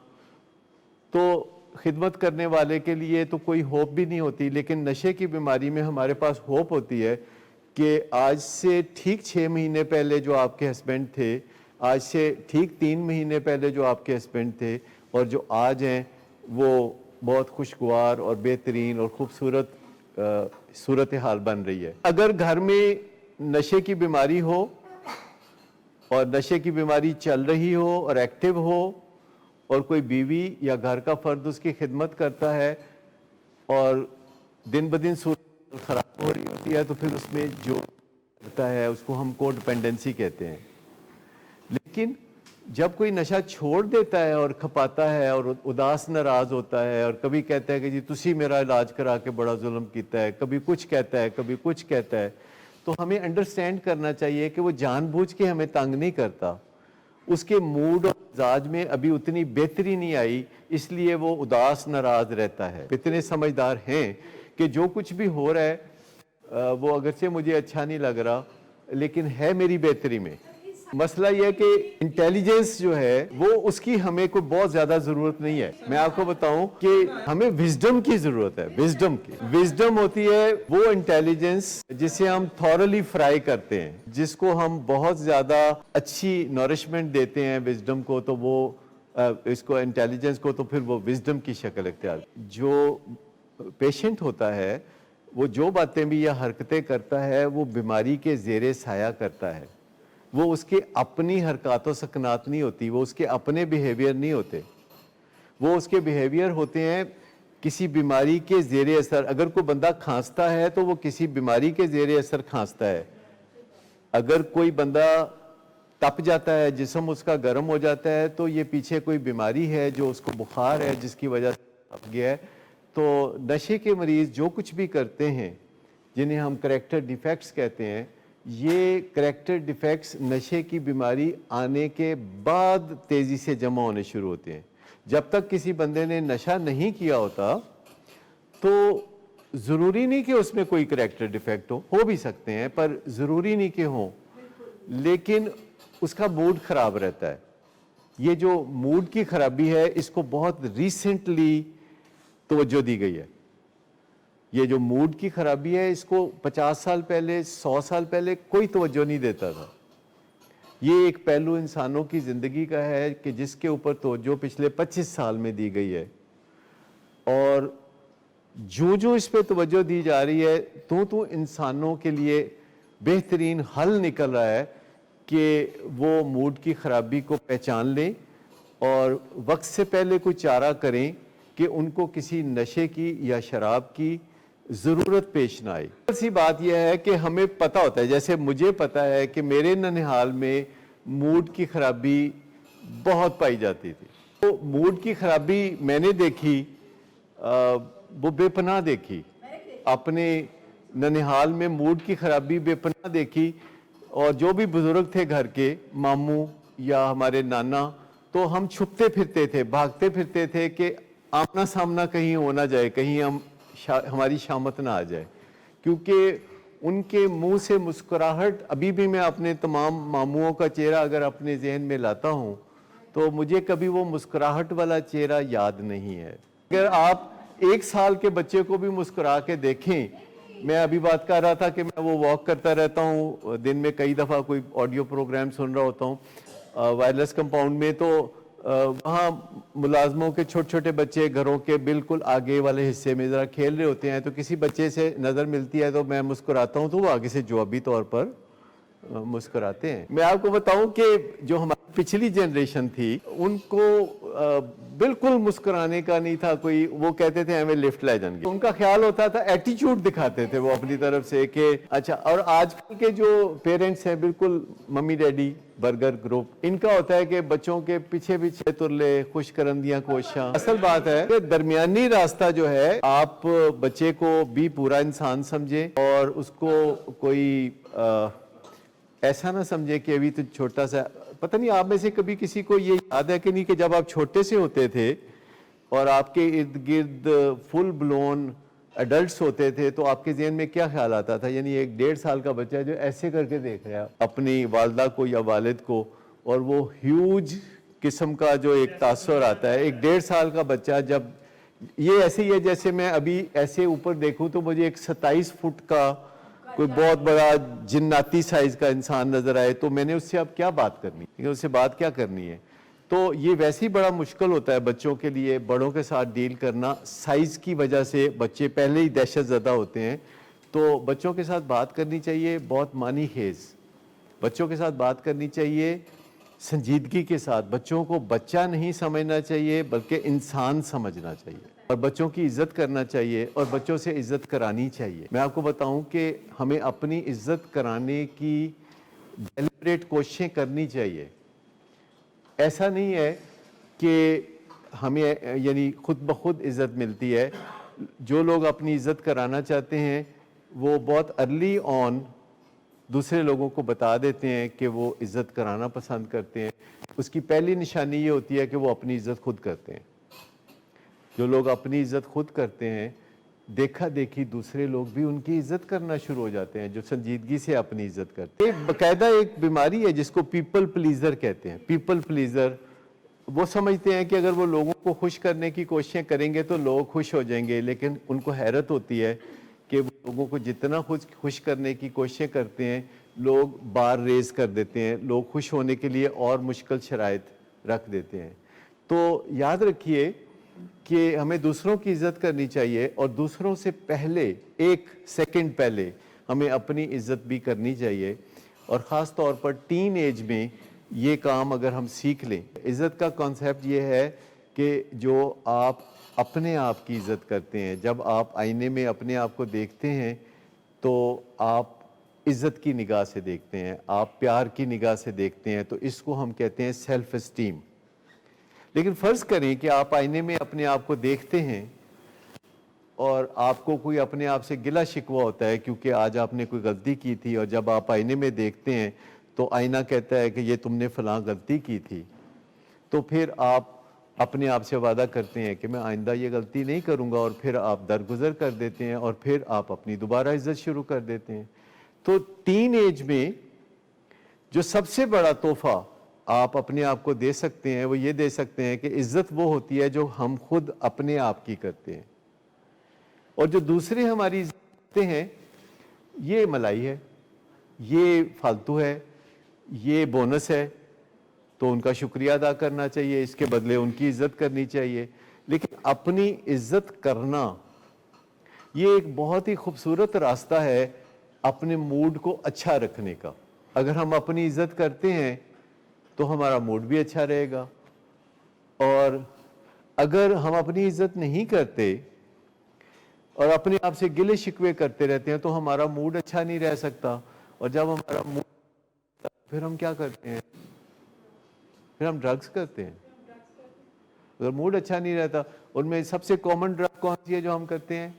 تو خدمت کرنے والے کے لیے تو کوئی ہوپ بھی نہیں ہوتی، لیکن نشے کی بیماری میں ہمارے پاس ہوپ ہوتی ہے کہ آج سے ٹھیک 6 مہینے پہلے جو آپ کے ہسبینڈ تھے، آج سے ٹھیک 3 مہینے پہلے جو آپ کے ہسبینڈ تھے، اور جو آج ہیں وہ بہت خوشگوار اور بہترین اور خوبصورت صورتحال بن رہی ہے۔ اگر گھر میں نشے کی بیماری ہو اور نشے کی بیماری چل رہی ہو اور ایکٹیو ہو، اور کوئی بیوی یا گھر کا فرد اس کی خدمت کرتا ہے اور دن بدن صورت خراب ہو رہی ہوتی ہے، تو پھر اس میں جو کرتا ہے اس کو ہم کو ڈپینڈنسی کہتے ہیں۔ لیکن جب کوئی نشہ چھوڑ دیتا ہے اور کھپاتا ہے اور اداس ناراض ہوتا ہے اور کبھی کہتا ہے کہ جی تسی میرا علاج کرا کے بڑا ظلم کیتا ہے، کبھی کچھ کہتا ہے کبھی کچھ کہتا ہے، تو ہمیں انڈرسٹینڈ کرنا چاہیے کہ وہ جان بوجھ کے ہمیں تنگ نہیں کرتا، اس کے موڈ اور مزاج میں ابھی اتنی بہتری نہیں آئی، اس لیے وہ اداس ناراض رہتا ہے۔ اتنے سمجھدار ہیں کہ جو کچھ بھی ہو رہا ہے وہ اگرچہ مجھے اچھا نہیں لگ رہا لیکن ہے میری بہتری میں۔ مسئلہ یہ ہے کہ انٹیلیجنس جو ہے وہ اس کی ہمیں کوئی بہت زیادہ ضرورت نہیں ہے۔ میں آپ کو بتاؤں کہ ہمیں وزڈم کی ضرورت ہے، وزڈم کی۔ وزڈم ہوتی ہے وہ انٹیلیجنس جسے ہم تھورلی فرائی کرتے ہیں، جس کو ہم بہت زیادہ اچھی نورشمنٹ دیتے ہیں وزڈم کو، تو وہ اس کو انٹیلیجنس کو، تو پھر وہ وزڈم کی شکل اختیار۔ جو پیشنٹ ہوتا ہے وہ جو باتیں بھی یا حرکتیں کرتا ہے وہ بیماری کے زیر سایہ کرتا ہے، وہ اس کے اپنی حرکات و سکنات نہیں ہوتی، وہ اس کے اپنے بیہیویئر نہیں ہوتے، وہ اس کے بیہیویئر ہوتے ہیں کسی بیماری کے زیر اثر۔ اگر کوئی بندہ کھانستا ہے تو وہ کسی بیماری کے زیر اثر کھانستا ہے۔ اگر کوئی بندہ تپ جاتا ہے، جسم اس کا گرم ہو جاتا ہے، تو یہ پیچھے کوئی بیماری ہے جو اس کو بخار ہے جس کی وجہ سے تپ گیا ہے۔ تو نشے کے مریض جو کچھ بھی کرتے ہیں جنہیں ہم کریکٹر ڈیفیکٹس کہتے ہیں، یہ کریکٹر ڈیفیکٹس نشے کی بیماری آنے کے بعد تیزی سے جمع ہونے شروع ہوتے ہیں۔ جب تک کسی بندے نے نشہ نہیں کیا ہوتا تو ضروری نہیں کہ اس میں کوئی کریکٹر ڈیفیکٹ ہو بھی سکتے ہیں، پر ضروری نہیں کہ ہوں، لیکن اس کا موڈ خراب رہتا ہے۔ یہ جو موڈ کی خرابی ہے اس کو بہت ریسنٹلی توجہ دی گئی ہے۔ یہ جو موڈ کی خرابی ہے اس کو 50 سال پہلے 100 سال پہلے کوئی توجہ نہیں دیتا تھا۔ یہ ایک پہلو انسانوں کی زندگی کا ہے کہ جس کے اوپر توجہ پچھلے 25 سال میں دی گئی ہے، اور جو اس پہ توجہ دی جا رہی ہے تو انسانوں کے لیے بہترین حل نکل رہا ہے کہ وہ موڈ کی خرابی کو پہچان لیں اور وقت سے پہلے کوئی چارہ کریں کہ ان کو کسی نشے کی یا شراب کی ضرورت پیش نہ آئی۔ اسی بات یہ ہے کہ ہمیں پتہ ہوتا ہے، جیسے مجھے پتہ ہے کہ میرے ننہال میں موڈ کی خرابی بہت پائی جاتی تھی۔ تو موڈ کی خرابی میں نے دیکھی، وہ بے پناہ دیکھی، اپنے ننہال میں موڈ کی خرابی بے پناہ دیکھی، اور جو بھی بزرگ تھے گھر کے، ماموں یا ہمارے نانا، تو ہم چھپتے پھرتے تھے، بھاگتے پھرتے تھے کہ آمنا سامنا کہیں ہو نہ جائے، کہیں ہماری شامت نہ آ جائے، کیونکہ ان کے منہ سے مسکراہٹ، ابھی بھی میں اپنے تمام ماموں کا چہرہ اگر اپنے ذہن میں لاتا ہوں تو مجھے کبھی وہ مسکراہٹ والا چہرہ یاد نہیں ہے۔ اگر آپ 1 سال کے بچے کو بھی مسکرا کے دیکھیں، میں ابھی بات کر رہا تھا کہ میں وہ واک کرتا رہتا ہوں، دن میں کئی دفعہ کوئی آڈیو پروگرام سن رہا ہوتا ہوں وائرلیس کمپاؤنڈ میں، تو وہاں ملازموں کے چھوٹے چھوٹے بچے گھروں کے بالکل آگے والے حصے میں ذرا کھیل رہے ہوتے ہیں، تو کسی بچے سے نظر ملتی ہے تو میں مسکراتا ہوں، تو وہ آگے سے جوابی طور پر مسکراتے ہیں۔ میں آپ کو بتاؤں کہ جو ہماری پچھلی جنریشن تھی ان کو بالکل مسکرانے کا نہیں تھا کوئی، وہ کہتے تھے ہمیں لفٹ لے جائیں گے، ان کا خیال ہوتا تھا، ایٹیچیوڈ دکھاتے تھے وہ اپنی طرف سے کہ اچھا۔ اور آج کل کے جو پیرنٹس ہیں بالکل ممی ڈیڈی برگر گروپ، ان کا ہوتا ہے کہ بچوں کے پیچھے پیچھے ترلے، خوش کرندیاں کوشاں۔ اصل بات ہے کہ درمیانی راستہ جو ہے، آپ بچے کو بھی پورا انسان سمجھیں اور اس کو کوئی ایسا نہ سمجھے کہ ابھی تو چھوٹا سا، پتہ نہیں آپ میں سے کبھی کسی کو یہ یاد ہے کہ نہیں کہ جب آپ چھوٹے سے ہوتے تھے اور آپ کے ارد گرد فل بلون ایڈلٹس ہوتے تھے تو آپ کے ذہن میں کیا خیال آتا تھا؟ یعنی 1-1.5 سال کا بچہ جو ایسے کر کے دیکھ رہا ہے اپنی والدہ کو یا والد کو، اور وہ ہیوج قسم کا جو ایک تاثر آتا ہے۔ 1-1.5 سال کا بچہ جب یہ ایسے ہی ہے جیسے میں ابھی ایسے اوپر دیکھوں تو مجھے ایک 27 فٹ کا کوئی بہت بڑا جناتی سائز کا انسان نظر آئے تو میں نے اس سے اب کیا بات کرنی ہے، اس سے بات کیا کرنی ہے؟ تو یہ ویسے ہی بڑا مشکل ہوتا ہے بچوں کے لیے بڑوں کے ساتھ ڈیل کرنا، سائز کی وجہ سے بچے پہلے ہی دہشت زدہ ہوتے ہیں. تو بچوں کے ساتھ بات کرنی چاہیے بہت معنی خیز، بچوں کے ساتھ بات کرنی چاہیے سنجیدگی کے ساتھ. بچوں کو بچہ نہیں سمجھنا چاہیے بلکہ انسان سمجھنا چاہیے، اور بچوں کی عزت کرنا چاہیے اور بچوں سے عزت کرانی چاہیے. میں آپ کو بتاؤں کہ ہمیں اپنی عزت کرانے کی ڈیلیبریٹ کوششیں کرنی چاہیے. ایسا نہیں ہے کہ ہمیں یعنی خود بخود عزت ملتی ہے. جو لوگ اپنی عزت کرانا چاہتے ہیں وہ بہت ارلی آن دوسرے لوگوں کو بتا دیتے ہیں کہ وہ عزت کرانا پسند کرتے ہیں. اس کی پہلی نشانی یہ ہوتی ہے کہ وہ اپنی عزت خود کرتے ہیں. جو لوگ اپنی عزت خود کرتے ہیں دیکھا دیکھی دوسرے لوگ بھی ان کی عزت کرنا شروع ہو جاتے ہیں جو سنجیدگی سے اپنی عزت کرتے ہیں. باقاعدہ ایک بیماری ہے جس کو پیپل پلیزر کہتے ہیں. پیپل پلیزر وہ سمجھتے ہیں کہ اگر وہ لوگوں کو خوش کرنے کی کوششیں کریں گے تو لوگ خوش ہو جائیں گے، لیکن ان کو حیرت ہوتی ہے کہ وہ لوگوں کو جتنا خوش کرنے کی کوششیں کرتے ہیں لوگ بار ریز کر دیتے ہیں، لوگ خوش ہونے کے لیے اور مشکل شرائط رکھ دیتے ہیں. تو یاد رکھیے کہ ہمیں دوسروں کی عزت کرنی چاہیے اور دوسروں سے پہلے ایک سیکنڈ پہلے ہمیں اپنی عزت بھی کرنی چاہیے. اور خاص طور پر ٹین ایج میں یہ کام اگر ہم سیکھ لیں. عزت کا کانسیپٹ یہ ہے کہ جو آپ اپنے آپ کی عزت کرتے ہیں، جب آپ آئینے میں اپنے آپ کو دیکھتے ہیں تو آپ عزت کی نگاہ سے دیکھتے ہیں، آپ پیار کی نگاہ سے دیکھتے ہیں، تو اس کو ہم کہتے ہیں سیلف اسٹیم. لیکن فرض کریں کہ آپ آئینے میں اپنے آپ کو دیکھتے ہیں اور آپ کو کوئی اپنے آپ سے گلہ شکوہ ہوتا ہے کیونکہ آج آپ نے کوئی غلطی کی تھی، اور جب آپ آئینے میں دیکھتے ہیں تو آئینہ کہتا ہے کہ یہ تم نے فلاں غلطی کی تھی، تو پھر آپ اپنے آپ سے وعدہ کرتے ہیں کہ میں آئندہ یہ غلطی نہیں کروں گا، اور پھر آپ درگزر کر دیتے ہیں اور پھر آپ اپنی دوبارہ عزت شروع کر دیتے ہیں. تو ٹین ایج میں جو سب سے بڑا تحفہ آپ اپنے آپ کو دے سکتے ہیں وہ یہ دے سکتے ہیں کہ عزت وہ ہوتی ہے جو ہم خود اپنے آپ کی کرتے ہیں، اور جو دوسرے ہماری عزت کرتے ہیں یہ ملائی ہے، یہ فالتو ہے، یہ بونس ہے، تو ان کا شکریہ ادا کرنا چاہیے، اس کے بدلے ان کی عزت کرنی چاہیے. لیکن اپنی عزت کرنا یہ ایک بہت ہی خوبصورت راستہ ہے اپنے موڈ کو اچھا رکھنے کا. اگر ہم اپنی عزت کرتے ہیں تو ہمارا موڈ بھی اچھا رہے گا، اور اگر ہم اپنی عزت نہیں کرتے اور اپنے آپ سے گلے شکوے کرتے رہتے ہیں تو ہمارا موڈ اچھا نہیں رہ سکتا. اور جب ہمارا موڈ پھر ہم کیا کرتے ہیں؟ پھر ہم ڈرگز کرتے ہیں. اگر موڈ اچھا نہیں رہتا، ان میں سب سے کامن ڈرگ کون سی ہے جو ہم کرتے ہیں؟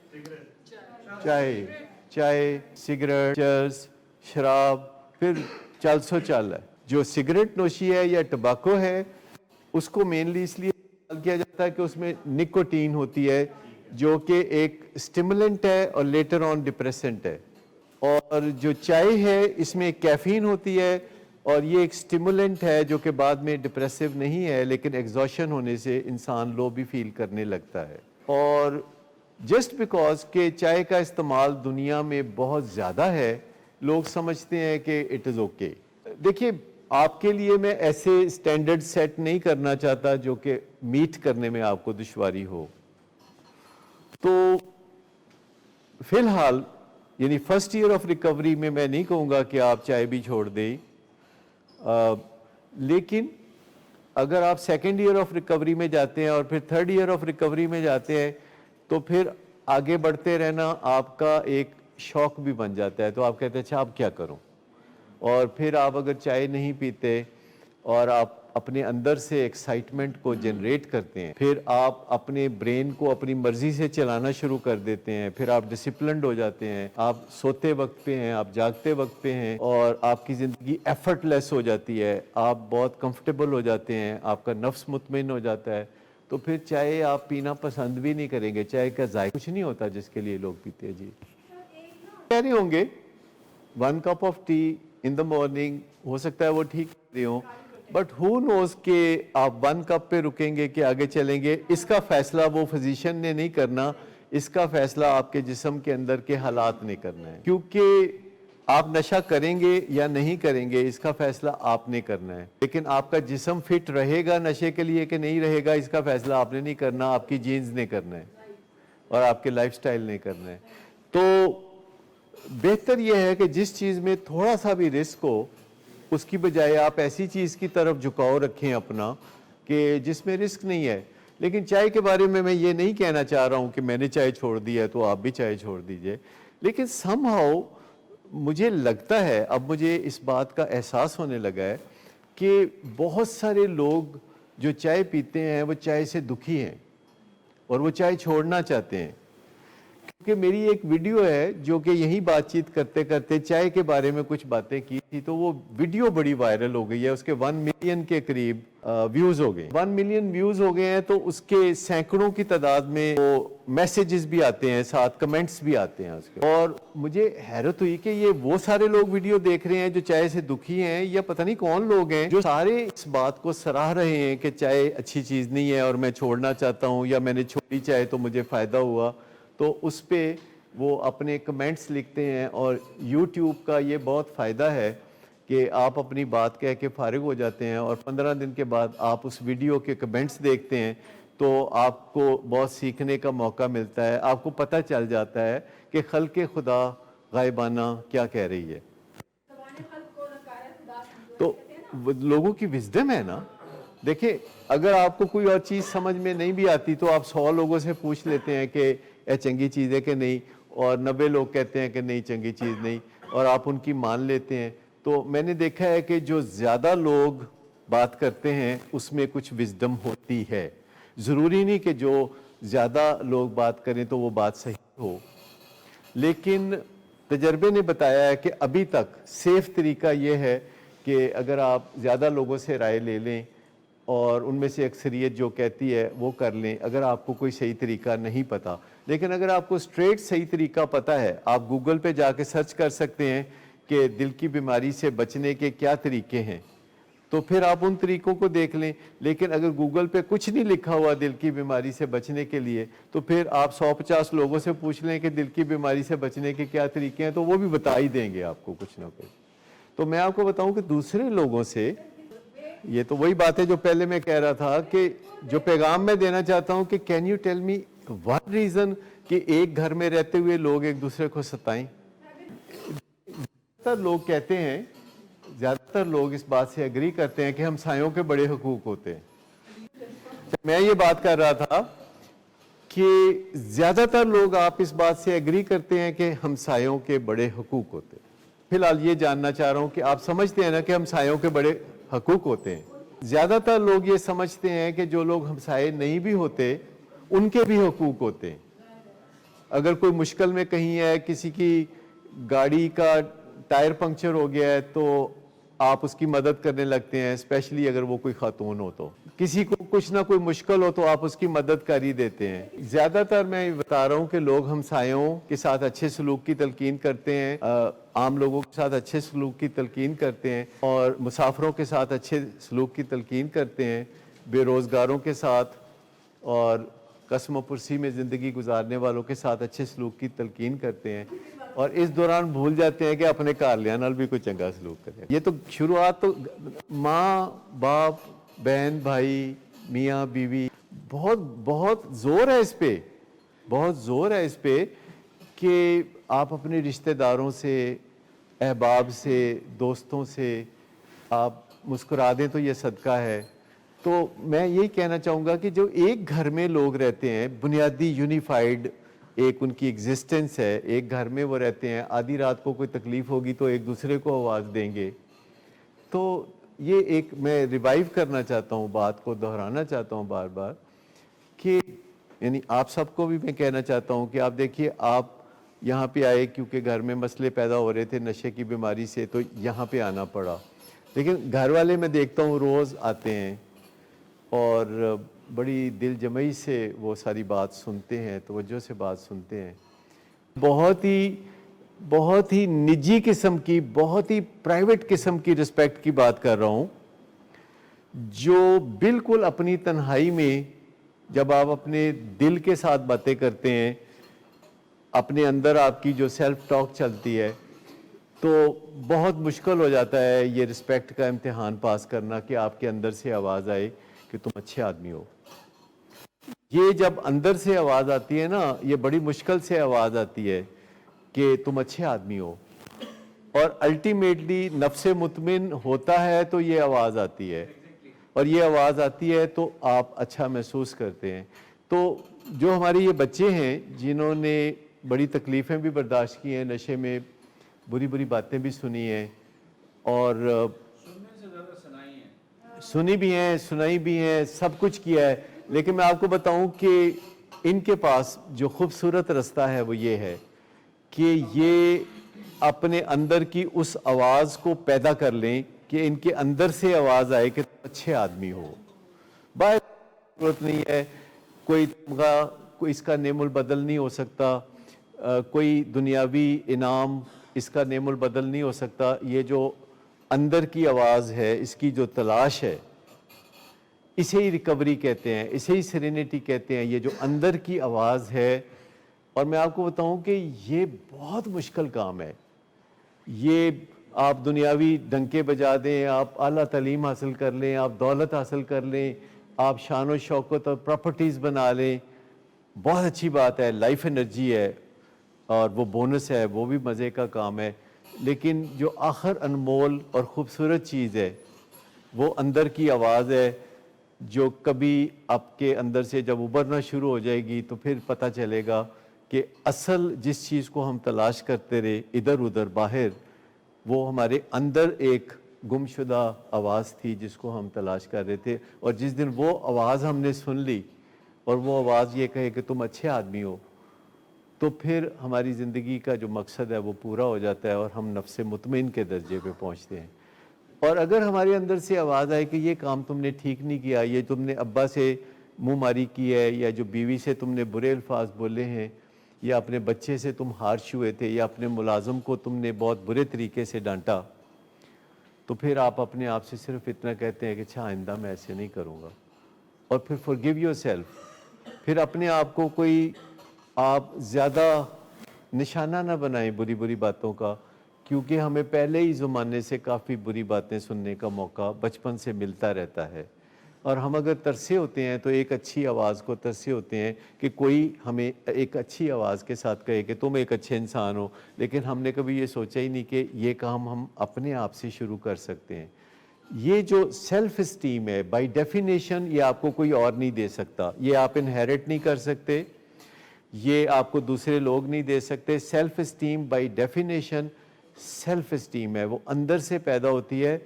چائے، سگریٹ، چرس، شراب، پھر چل سو چل ہے. جو سگریٹ نوشی ہے یا ٹباکو ہے اس کو مینلی اس لیے استعمال کیا جاتا ہے کہ اس میں نکوٹین ہوتی ہے جو کہ ایک سٹیمولنٹ ہے اور لیٹر آن ڈپریسنٹ ہے. اور جو چائے ہے اس میں کیفین ہوتی ہے اور یہ ایک سٹیمولنٹ ہے جو کہ بعد میں ڈپریسو نہیں ہے، لیکن ایگزوشن ہونے سے انسان لو بھی فیل کرنے لگتا ہے. اور جسٹ بیکاز کہ چائے کا استعمال دنیا میں بہت زیادہ ہے لوگ سمجھتے ہیں کہ اٹ از اوکے. دیکھیے آپ کے لیے میں ایسے سٹینڈرڈ سیٹ نہیں کرنا چاہتا جو کہ میٹ کرنے میں آپ کو دشواری ہو. تو فی الحال یعنی فرسٹ ایئر آف ریکوری میں نہیں کہوں گا کہ آپ چائے بھی چھوڑ دیں، لیکن اگر آپ سیکنڈ ایئر آف ریکوری میں جاتے ہیں اور پھر تھرڈ ایئر آف ریکوری میں جاتے ہیں تو پھر آگے بڑھتے رہنا آپ کا ایک شوق بھی بن جاتا ہے. تو آپ کہتے ہیں اچھا اب کیا کروں، اور پھر آپ اگر چائے نہیں پیتے اور آپ اپنے اندر سے ایکسائٹمنٹ کو جنریٹ کرتے ہیں، پھر آپ اپنے برین کو اپنی مرضی سے چلانا شروع کر دیتے ہیں، پھر آپ ڈسپلنڈ ہو جاتے ہیں، آپ سوتے وقت پہ ہیں، آپ جاگتے وقت پہ ہیں، اور آپ کی زندگی ایفرٹ لیس ہو جاتی ہے، آپ بہت کمفرٹیبل ہو جاتے ہیں، آپ کا نفس مطمئن ہو جاتا ہے. تو پھر چائے آپ پینا پسند بھی نہیں کریں گے. چائے کا ذائقہ کچھ نہیں ہوتا جس کے لیے لوگ پیتے ہیں. جی کہہ رہے ہوں گے 1 cup of tea in the morning ہو سکتا ہے وہ ٹھیک نہیں ہو، بٹ ہو نوز کہ آپ 1 کپ پہ رکیں گے کہ آگے چلیں گے، اس کا فیصلہ وہ فزیشین نے نہیں کرنا، اس کا فیصلہ آپ کے جسم کے اندر کے حالات نے کرنا ہے، کیونکہ آپ نشہ کریں گے یا نہیں کریں گے اس کا فیصلہ آپ نے کرنا ہے، لیکن آپ کا جسم فٹ رہے گا نشے کے لیے کہ نہیں رہے گا اس کا فیصلہ آپ نے نہیں کرنا، آپ کی جینز نے کرنا ہے اور آپ کے لائف سٹائل نے کرنا ہے۔ تو بہتر یہ ہے کہ جس چیز میں تھوڑا سا بھی رسک ہو اس کی بجائے آپ ایسی چیز کی طرف جھکاؤ رکھیں اپنا کہ جس میں رسک نہیں ہے۔ لیکن چائے کے بارے میں یہ نہیں کہنا چاہ رہا ہوں کہ میں نے چائے چھوڑ دی ہے تو آپ بھی چائے چھوڑ دیجئے، لیکن سم ہاؤ مجھے لگتا ہے، اب مجھے اس بات کا احساس ہونے لگا ہے کہ بہت سارے لوگ جو چائے پیتے ہیں وہ چائے سے دکھی ہیں اور وہ چائے چھوڑنا چاہتے ہیں۔ کیونکہ میری ایک ویڈیو ہے جو کہ یہی بات چیت کرتے کرتے چائے کے بارے میں کچھ باتیں کی تھی، تو وہ ویڈیو بڑی وائرل ہو گئی ہے، اس کے 1 ملین کے قریب ویوز ہو گئے، 1 ملین ویوز ہو گئے ہیں، تو اس کے سینکڑوں کی تعداد میں وہ میسیجز بھی آتے ہیں، ساتھ کمنٹس بھی آتے ہیں اس کے، اور مجھے حیرت ہوئی کہ یہ وہ سارے لوگ ویڈیو دیکھ رہے ہیں جو چائے سے دکھی ہیں، یا پتہ نہیں کون لوگ ہیں جو سارے اس بات کو سراہ رہے ہیں کہ چائے اچھی چیز نہیں ہے اور میں چھوڑنا چاہتا ہوں، یا میں نے چھوڑی چائے تو مجھے فائدہ ہوا، تو اس پہ وہ اپنے کمنٹس لکھتے ہیں۔ اور یوٹیوب کا یہ بہت فائدہ ہے کہ آپ اپنی بات کہہ کے فارغ ہو جاتے ہیں اور 15 دن کے بعد آپ اس ویڈیو کے کمنٹس دیکھتے ہیں تو آپ کو بہت سیکھنے کا موقع ملتا ہے، آپ کو پتہ چل جاتا ہے کہ خلق خدا غائبانہ کیا کہہ رہی ہے۔ تو لوگوں کی وزڈم ہے نا، دیکھیں اگر آپ کو کوئی اور چیز سمجھ میں نہیں بھی آتی تو آپ 100 لوگوں سے پوچھ لیتے ہیں کہ یہ چنگی چیز ہے کہ نہیں، اور 90 لوگ کہتے ہیں کہ نہیں چنگی چیز نہیں، اور آپ ان کی مان لیتے ہیں۔ تو میں نے دیکھا ہے کہ جو زیادہ لوگ بات کرتے ہیں اس میں کچھ وزڈم ہوتی ہے، ضروری نہیں کہ جو زیادہ لوگ بات کریں تو وہ بات صحیح ہو، لیکن تجربے نے بتایا ہے کہ ابھی تک سیف طریقہ یہ ہے کہ اگر آپ زیادہ لوگوں سے رائے لے لیں اور ان میں سے اکثریت جو کہتی ہے وہ کر لیں، اگر آپ کو کوئی صحیح طریقہ نہیں پتا، لیکن اگر آپ کو اسٹریٹ صحیح طریقہ پتا ہے، آپ گوگل پہ جا کے سرچ کر سکتے ہیں کہ دل کی بیماری سے بچنے کے کیا طریقے ہیں، تو پھر آپ ان طریقوں کو دیکھ لیں۔ لیکن اگر گوگل پہ کچھ نہیں لکھا ہوا دل کی بیماری سے بچنے کے لیے، تو پھر آپ 150 لوگوں سے پوچھ لیں کہ دل کی بیماری سے بچنے کے کیا طریقے ہیں، تو وہ بھی بتا ہی دیں گے آپ کو کچھ نہ کچھ۔ تو میں آپ کو بتاؤں کہ دوسرے لوگوں سے، یہ تو وہی بات ہے جو پہلے میں کہہ رہا تھا کہ جو پیغام میں دینا چاہتا ہوں کہ can you tell me one reason کہ ایک گھر میں رہتے ہوئے لوگ ایک دوسرے کو ستائیں۔ زیادہ تر لوگ کہتے ہیں، زیادہ تر لوگ اس بات سے اگری کرتے ہیں کہ ہمسایوں کے بڑے حقوق ہوتے ہیں۔ میں یہ بات کر رہا تھا کہ زیادہ تر لوگ آپ اس بات سے اگری کرتے ہیں کہ ہمسایوں کے بڑے حقوق ہوتے ہیں۔ فی الحال یہ جاننا چاہ رہا ہوں کہ آپ سمجھتے ہیں نا کہ ہمسایوں کے بڑے حقوق ہوتے ہیں۔ زیادہ تر لوگ یہ سمجھتے ہیں کہ جو لوگ ہمسائے نہیں بھی ہوتے ان کے بھی حقوق ہوتے ہیں۔ اگر کوئی مشکل میں کہیں ہے، کسی کی گاڑی کا ٹائر پنکچر ہو گیا ہے تو آپ اس کی مدد کرنے لگتے ہیں، اسپیشلی اگر وہ کوئی خاتون ہو تو، کسی کو کچھ نہ کوئی مشکل ہو تو آپ اس کی مدد کر ہی دیتے ہیں۔ زیادہ تر میں بتا رہا ہوں کہ لوگ ہمسایوں کے ساتھ اچھے سلوک کی تلقین کرتے ہیں، عام لوگوں کے ساتھ اچھے سلوک کی تلقین کرتے ہیں، اور مسافروں کے ساتھ اچھے سلوک کی تلقین کرتے ہیں، بے روزگاروں کے ساتھ اور قسم و پرسی میں زندگی گزارنے والوں کے ساتھ اچھے سلوک کی تلقین کرتے ہیں، اور اس دوران بھول جاتے ہیں کہ اپنے گھرلیاں نال بھی کوئی چنگا سلوک کرے۔ یہ تو شروعات تو ماں باپ بہن بھائی میاں بیوی، بہت زور ہے اس پہ، بہت زور ہے اس پہ کہ آپ اپنے رشتہ داروں سے، احباب سے، دوستوں سے آپ مسکرا دیں تو یہ صدقہ ہے۔ تو میں یہی کہنا چاہوں گا کہ جو ایک گھر میں لوگ رہتے ہیں، بنیادی یونیفائیڈ ایک ان کی ایگزسٹنس ہے، ایک گھر میں وہ رہتے ہیں، آدھی رات کو کوئی تکلیف ہوگی تو ایک دوسرے کو آواز دیں گے، تو یہ ایک میں ریوائیو کرنا چاہتا ہوں، بات کو دہرانا چاہتا ہوں بار بار، کہ یعنی آپ سب کو بھی میں کہنا چاہتا ہوں کہ آپ دیکھیے، آپ یہاں پہ آئے کیونکہ گھر میں مسئلے پیدا ہو رہے تھے نشے کی بیماری سے، تو یہاں پہ آنا پڑا، لیکن گھر والے میں دیکھتا ہوں روز آتے ہیں اور بڑی دل جمعی سے وہ ساری بات سنتے ہیں، توجہ سے بات سنتے ہیں۔ بہت ہی نجی قسم کی، بہت ہی پرائیویٹ قسم کی رسپیکٹ کی بات کر رہا ہوں جو بالکل اپنی تنہائی میں جب آپ اپنے دل کے ساتھ باتیں کرتے ہیں، اپنے اندر آپ کی جو سیلف ٹاک چلتی ہے، تو بہت مشکل ہو جاتا ہے یہ رسپیکٹ کا امتحان پاس کرنا کہ آپ کے اندر سے آواز آئے کہ تم اچھے آدمی ہو۔ یہ جب اندر سے آواز آتی ہے نا، یہ بڑی مشکل سے آواز آتی ہے کہ تم اچھے آدمی ہو، اور الٹیمیٹلی نفس مطمئن ہوتا ہے تو یہ آواز آتی ہے، اور یہ آواز آتی ہے تو آپ اچھا محسوس کرتے ہیں۔ تو جو ہمارے یہ بچے ہیں جنہوں نے بڑی تکلیفیں بھی برداشت کی ہیں، نشے میں بری بری باتیں بھی سنی ہیں، اور سنی بھی ہیں، سنائی بھی ہیں، سب کچھ کیا ہے، لیکن میں آپ کو بتاؤں کہ ان کے پاس جو خوبصورت رستہ ہے وہ یہ ہے کہ یہ اپنے اندر کی اس آواز کو پیدا کر لیں کہ ان کے اندر سے آواز آئے کہ تم اچھے آدمی ہو۔ باہر ضرورت نہیں ہے، کوئی تمغہ، کوئی اس کا نعم البدل نہیں ہو سکتا، کوئی دنیاوی انعام اس کا نعم البدل نہیں ہو سکتا۔ یہ جو اندر کی آواز ہے، اس کی جو تلاش ہے، اسے ہی ریکوری کہتے ہیں، اسے ہی سیرینٹی کہتے ہیں۔ یہ جو اندر کی آواز ہے، اور میں آپ کو بتاؤں کہ یہ بہت مشکل کام ہے۔ یہ آپ دنیاوی ڈنکے بجا دیں، آپ اعلیٰ تعلیم حاصل کر لیں، آپ دولت حاصل کر لیں، آپ شان و شوکت اور پراپرٹیز بنا لیں، بہت اچھی بات ہے، لائف انرجی ہے اور وہ بونس ہے، وہ بھی مزے کا کام ہے، لیکن جو آخر انمول اور خوبصورت چیز ہے وہ اندر کی آواز ہے، جو کبھی آپ کے اندر سے جب ابھرنا شروع ہو جائے گی تو پھر پتہ چلے گا کہ اصل جس چیز کو ہم تلاش کرتے رہے ادھر ادھر باہر، وہ ہمارے اندر ایک گم شدہ آواز تھی جس کو ہم تلاش کر رہے تھے، اور جس دن وہ آواز ہم نے سن لی اور وہ آواز یہ کہے کہ تم اچھے آدمی ہو، تو پھر ہماری زندگی کا جو مقصد ہے وہ پورا ہو جاتا ہے اور ہم نفس مطمئن کے درجے پہ پہنچتے ہیں۔ اور اگر ہمارے اندر سے آواز آئے کہ یہ کام تم نے ٹھیک نہیں کیا، یہ تم نے ابا سے منہ ماری کی ہے، یا جو بیوی سے تم نے برے الفاظ بولے ہیں، یا اپنے بچے سے تم ہارش ہوئے تھے، یا اپنے ملازم کو تم نے بہت برے طریقے سے ڈانٹا، تو پھر آپ اپنے آپ سے صرف اتنا کہتے ہیں کہ اچھا آئندہ میں ایسے نہیں کروں گا، اور پھر forgive yourself۔ پھر اپنے آپ کو کوئی آپ زیادہ نشانہ نہ بنائیں بری بری باتوں کا، کیونکہ ہمیں پہلے ہی زمانے سے کافی بری باتیں سننے کا موقع بچپن سے ملتا رہتا ہے، اور ہم اگر ترسے ہوتے ہیں تو ایک اچھی آواز کو ترسے ہوتے ہیں کہ کوئی ہمیں ایک اچھی آواز کے ساتھ کہے کہ تم ایک اچھے انسان ہو، لیکن ہم نے کبھی یہ سوچا ہی نہیں کہ یہ کام ہم اپنے آپ سے شروع کر سکتے ہیں۔ یہ جو سیلف اسٹیم ہے بائی ڈیفینیشن یہ آپ کو کوئی اور نہیں دے سکتا، یہ آپ انہیرٹ نہیں کر سکتے، یہ آپ کو دوسرے لوگ نہیں دے سکتے۔ Self esteem by definition self esteem ہے، وہ اندر سے پیدا ہوتی ہے،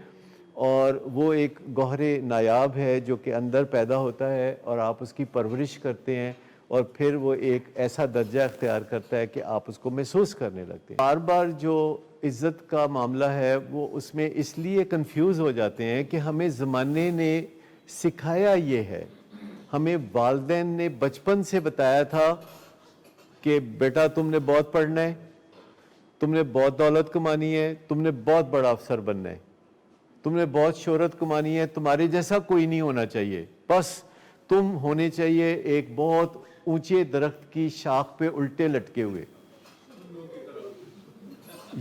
اور وہ ایک گوہر نایاب ہے جو کہ اندر پیدا ہوتا ہے، اور آپ اس کی پرورش کرتے ہیں، اور پھر وہ ایک ایسا درجہ اختیار کرتا ہے کہ آپ اس کو محسوس کرنے لگتے ہیں۔ بار بار جو عزت کا معاملہ ہے وہ اس میں اس لیے کنفیوز ہو جاتے ہیں کہ ہمیں زمانے نے سکھایا یہ ہے، ہمیں والدین نے بچپن سے بتایا تھا کہ بیٹا تم نے بہت پڑھنا ہے، تم نے بہت دولت کمانی ہے، تم نے بہت بڑا افسر بننا ہے، تم نے بہت شہرت کمانی ہے، تمہارے جیسا کوئی نہیں ہونا چاہیے، بس تم ہونے چاہیے ایک بہت اونچے درخت کی شاخ پہ الٹے لٹکے ہوئے۔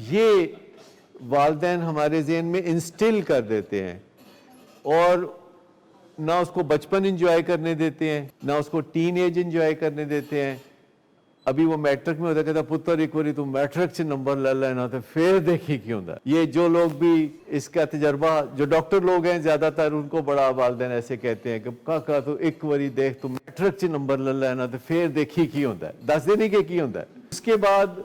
یہ والدین ہمارے ذہن میں انسٹل کر دیتے ہیں، اور نہ اس کو بچپن انجوائے کرنے دیتے ہیں، نہ اس کو ٹین ایج انجوائے کرنے دیتے ہیں۔ ابھی وہ میٹرک میں ہوتا ہے، کہتا پتر ایک باری تو میٹرک سے نمبر لے لینا تو پھر دیکھی کیوں ہوتا ہے۔ یہ جو لوگ بھی اس کا تجربہ، جو ڈاکٹر لوگ ہیں زیادہ تر، ان کو بڑا والدین ایسے کہتے ہیں کہ کاکا تو ایک باری دیکھ تو میٹرک سے نمبر لے لینا تو پھر دیکھی کی ہوتا ہے، دس دن کہ کی ہوتا ہے۔ اس کے بعد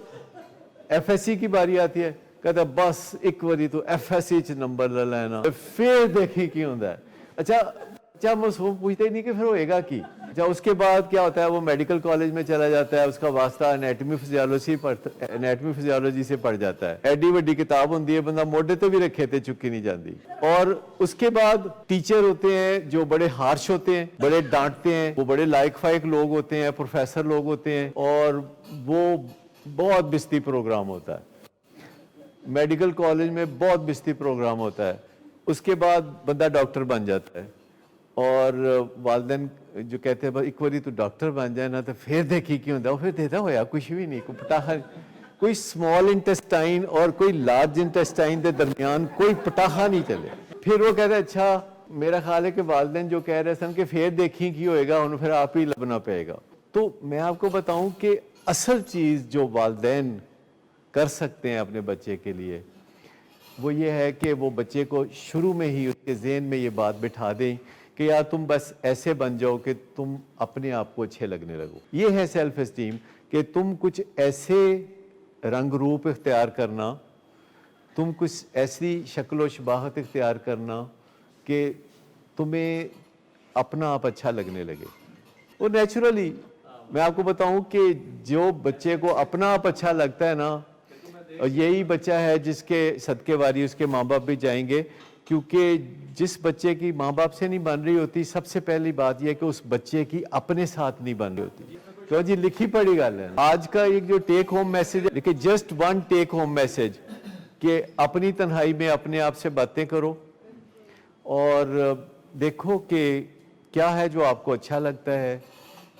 ایف ایس سی کی باری آتی ہے، کہتا بس ایک باری تو ایف ایس سی نمبر لے لینا پھر دیکھی کی ہوتا ہے۔ اچھا وہ پوچھتے ہی نہیں کہ پھر ہوئے گا کی۔ اچھا اس کے بعد کیا ہوتا ہے، وہ میڈیکل کالج میں چلا جاتا ہے، اس کا واسطہ انیٹمی فزیالوجی سے پڑھ جاتا ہے، ایڈی وڈی کتاب ہوندی ہے، بندہ موڈے تو بھی رکھے تے چکی نہیں جاندی۔ اور اس کے بعد ٹیچر ہوتے ہیں جو بڑے ہارش ہوتے ہیں، بڑے ڈانٹتے ہیں، وہ بڑے لائق فائق لوگ ہوتے ہیں، پروفیسر لوگ ہوتے ہیں، اور وہ بہت بستی پروگرام ہوتا ہے، میڈیکل کالج میں بہت بستی پروگرام ہوتا ہے۔ اس کے بعد بندہ ڈاکٹر بن جاتا ہے، اور والدین جو کہتے ہیں بس ایک باری تو ڈاکٹر بن جائے نا تو پھر دیکھی کیوں ہوتا ہے، پھر دیتا ہویا کچھ بھی نہیں، کوئی پٹاخا، کوئی سمال انٹسٹائن اور کوئی لارج انٹسٹائن دے درمیان کوئی پٹاخا نہیں چلے. پھر وہ کہتے ہیں اچھا میرا خیال ہے کہ والدین جو کہہ رہے سن کہ پھر دیکھیں کی ہوئے گا، انہوں پھر آپ ہی لبنا پڑے گا. تو میں آپ کو بتاؤں کہ اصل چیز جو والدین کر سکتے ہیں اپنے بچے کے لیے وہ یہ ہے کہ وہ بچے کو شروع میں ہی اس کے ذہن میں یہ بات بٹھا دیں کہ یار تم بس ایسے بن جاؤ کہ تم اپنے آپ کو اچھے لگنے لگو. یہ ہے سیلف اسٹیم، کہ تم کچھ ایسے رنگ روپ اختیار کرنا، تم کچھ ایسی شکل و شباہت اختیار کرنا کہ تمہیں اپنا آپ اچھا لگنے لگے. اور نیچرلی میں آپ کو بتاؤں کہ جو بچے کو اپنا آپ اچھا لگتا ہے نا، اور یہی بچہ ہے جس کے صدقے واری اس کے ماں باپ بھی جائیں گے، کیونکہ جس بچے کی ماں باپ سے نہیں بن رہی ہوتی، سب سے پہلی بات یہ کہ اس بچے کی اپنے ساتھ نہیں بن رہی ہوتی. تو جی لکھی پڑی گل ہے. آج کا ایک جو ٹیک ہوم میسج ہے، لیکن just one take home message, کہ اپنی تنہائی میں اپنے آپ سے باتیں کرو اور دیکھو کہ کیا ہے جو آپ کو اچھا لگتا ہے،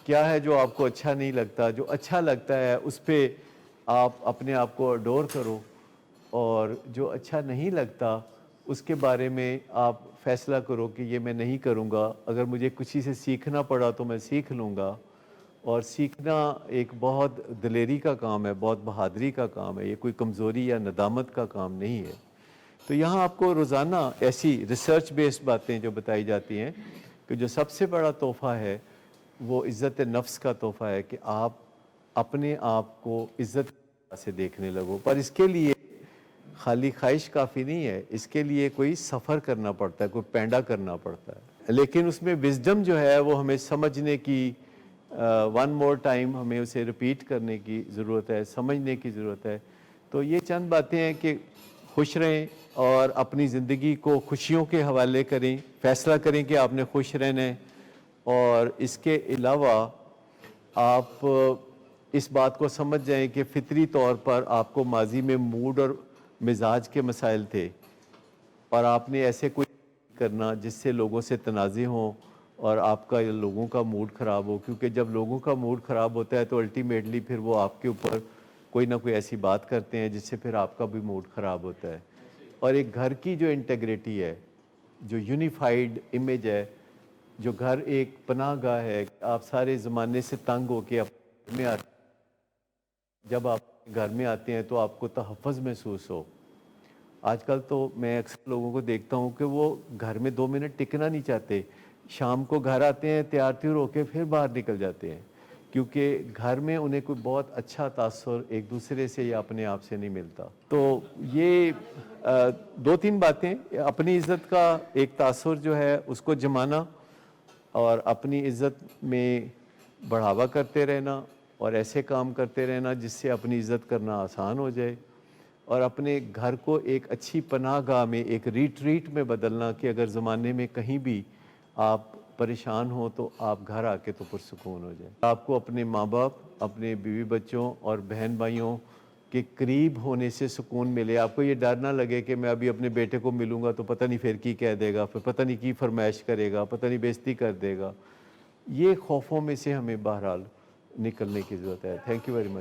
کیا ہے جو آپ کو اچھا نہیں لگتا. جو اچھا لگتا ہے اس پہ آپ اپنے آپ کو اڈور کرو، اور جو اچھا نہیں لگتا اس کے بارے میں آپ فیصلہ کرو کہ یہ میں نہیں کروں گا. اگر مجھے کسی سے سیکھنا پڑا تو میں سیکھ لوں گا. اور سیکھنا ایک بہت دلیری کا کام ہے، بہت بہادری کا کام ہے، یہ کوئی کمزوری یا ندامت کا کام نہیں ہے. تو یہاں آپ کو روزانہ ایسی ریسرچ بیسڈ باتیں جو بتائی جاتی ہیں کہ جو سب سے بڑا تحفہ ہے وہ عزت نفس کا تحفہ ہے، کہ آپ اپنے آپ کو عزت سے دیکھنے لگو. پر اس کے لیے خالی خواہش کافی نہیں ہے، اس کے لیے کوئی سفر کرنا پڑتا ہے، کوئی پینڈا کرنا پڑتا ہے. لیکن اس میں وزڈم جو ہے وہ ہمیں سمجھنے کی، ون مور ٹائم ہمیں اسے ریپیٹ کرنے کی ضرورت ہے، سمجھنے کی ضرورت ہے. تو یہ چند باتیں ہیں کہ خوش رہیں اور اپنی زندگی کو خوشیوں کے حوالے کریں، فیصلہ کریں کہ آپ نے خوش رہنا ہے. اور اس کے علاوہ آپ اس بات کو سمجھ جائیں کہ فطری طور پر آپ کو ماضی میں موڈ اور مزاج کے مسائل تھے، اور آپ نے ایسے کوئی کرنا جس سے لوگوں سے تنازع ہوں اور آپ کا لوگوں کا موڈ خراب ہو. کیونکہ جب لوگوں کا موڈ خراب ہوتا ہے تو الٹیمیٹلی پھر وہ آپ کے اوپر کوئی نہ کوئی ایسی بات کرتے ہیں جس سے پھر آپ کا بھی موڈ خراب ہوتا ہے. اور ایک گھر کی جو انٹیگریٹی ہے، جو یونیفائیڈ امیج ہے، جو گھر ایک پناہ گاہ ہے، آپ سارے زمانے سے تنگ ہو کے میں آتے، جب آپ گھر میں آتے ہیں تو آپ کو تحفظ محسوس ہو. آج کل تو میں اکثر لوگوں کو دیکھتا ہوں کہ وہ گھر میں 2 منٹ ٹکنا نہیں چاہتے، شام کو گھر آتے ہیں تیار تیار ہو کے پھر باہر نکل جاتے ہیں، کیونکہ گھر میں انہیں کوئی بہت اچھا تاثر ایک دوسرے سے یا اپنے آپ سے نہیں ملتا. تو یہ 2-3 باتیں، اپنی عزت کا ایک تاثر جو ہے اس کو جمانا، اور اپنی عزت میں بڑھاوا کرتے رہنا، اور ایسے کام کرتے رہنا جس سے اپنی عزت کرنا آسان ہو جائے، اور اپنے گھر کو ایک اچھی پناہ گاہ میں، ایک ریٹریٹ میں بدلنا، کہ اگر زمانے میں کہیں بھی آپ پریشان ہوں تو آپ گھر آ کے تو پرسکون ہو جائیں. آپ کو اپنے ماں باپ، اپنے بیوی بچوں اور بہن بھائیوں کے قریب ہونے سے سکون ملے. آپ کو یہ ڈر نہ لگے کہ میں ابھی اپنے بیٹے کو ملوں گا تو پتہ نہیں پھر کی کہہ دے گا، پھر پتہ نہیں کی فرمائش کرے گا، پتہ نہیں بےزتی کر دے گا. یہ خوفوں میں سے ہمیں بہرحال نکلنے کی ضرورت ہے. Thank you very much.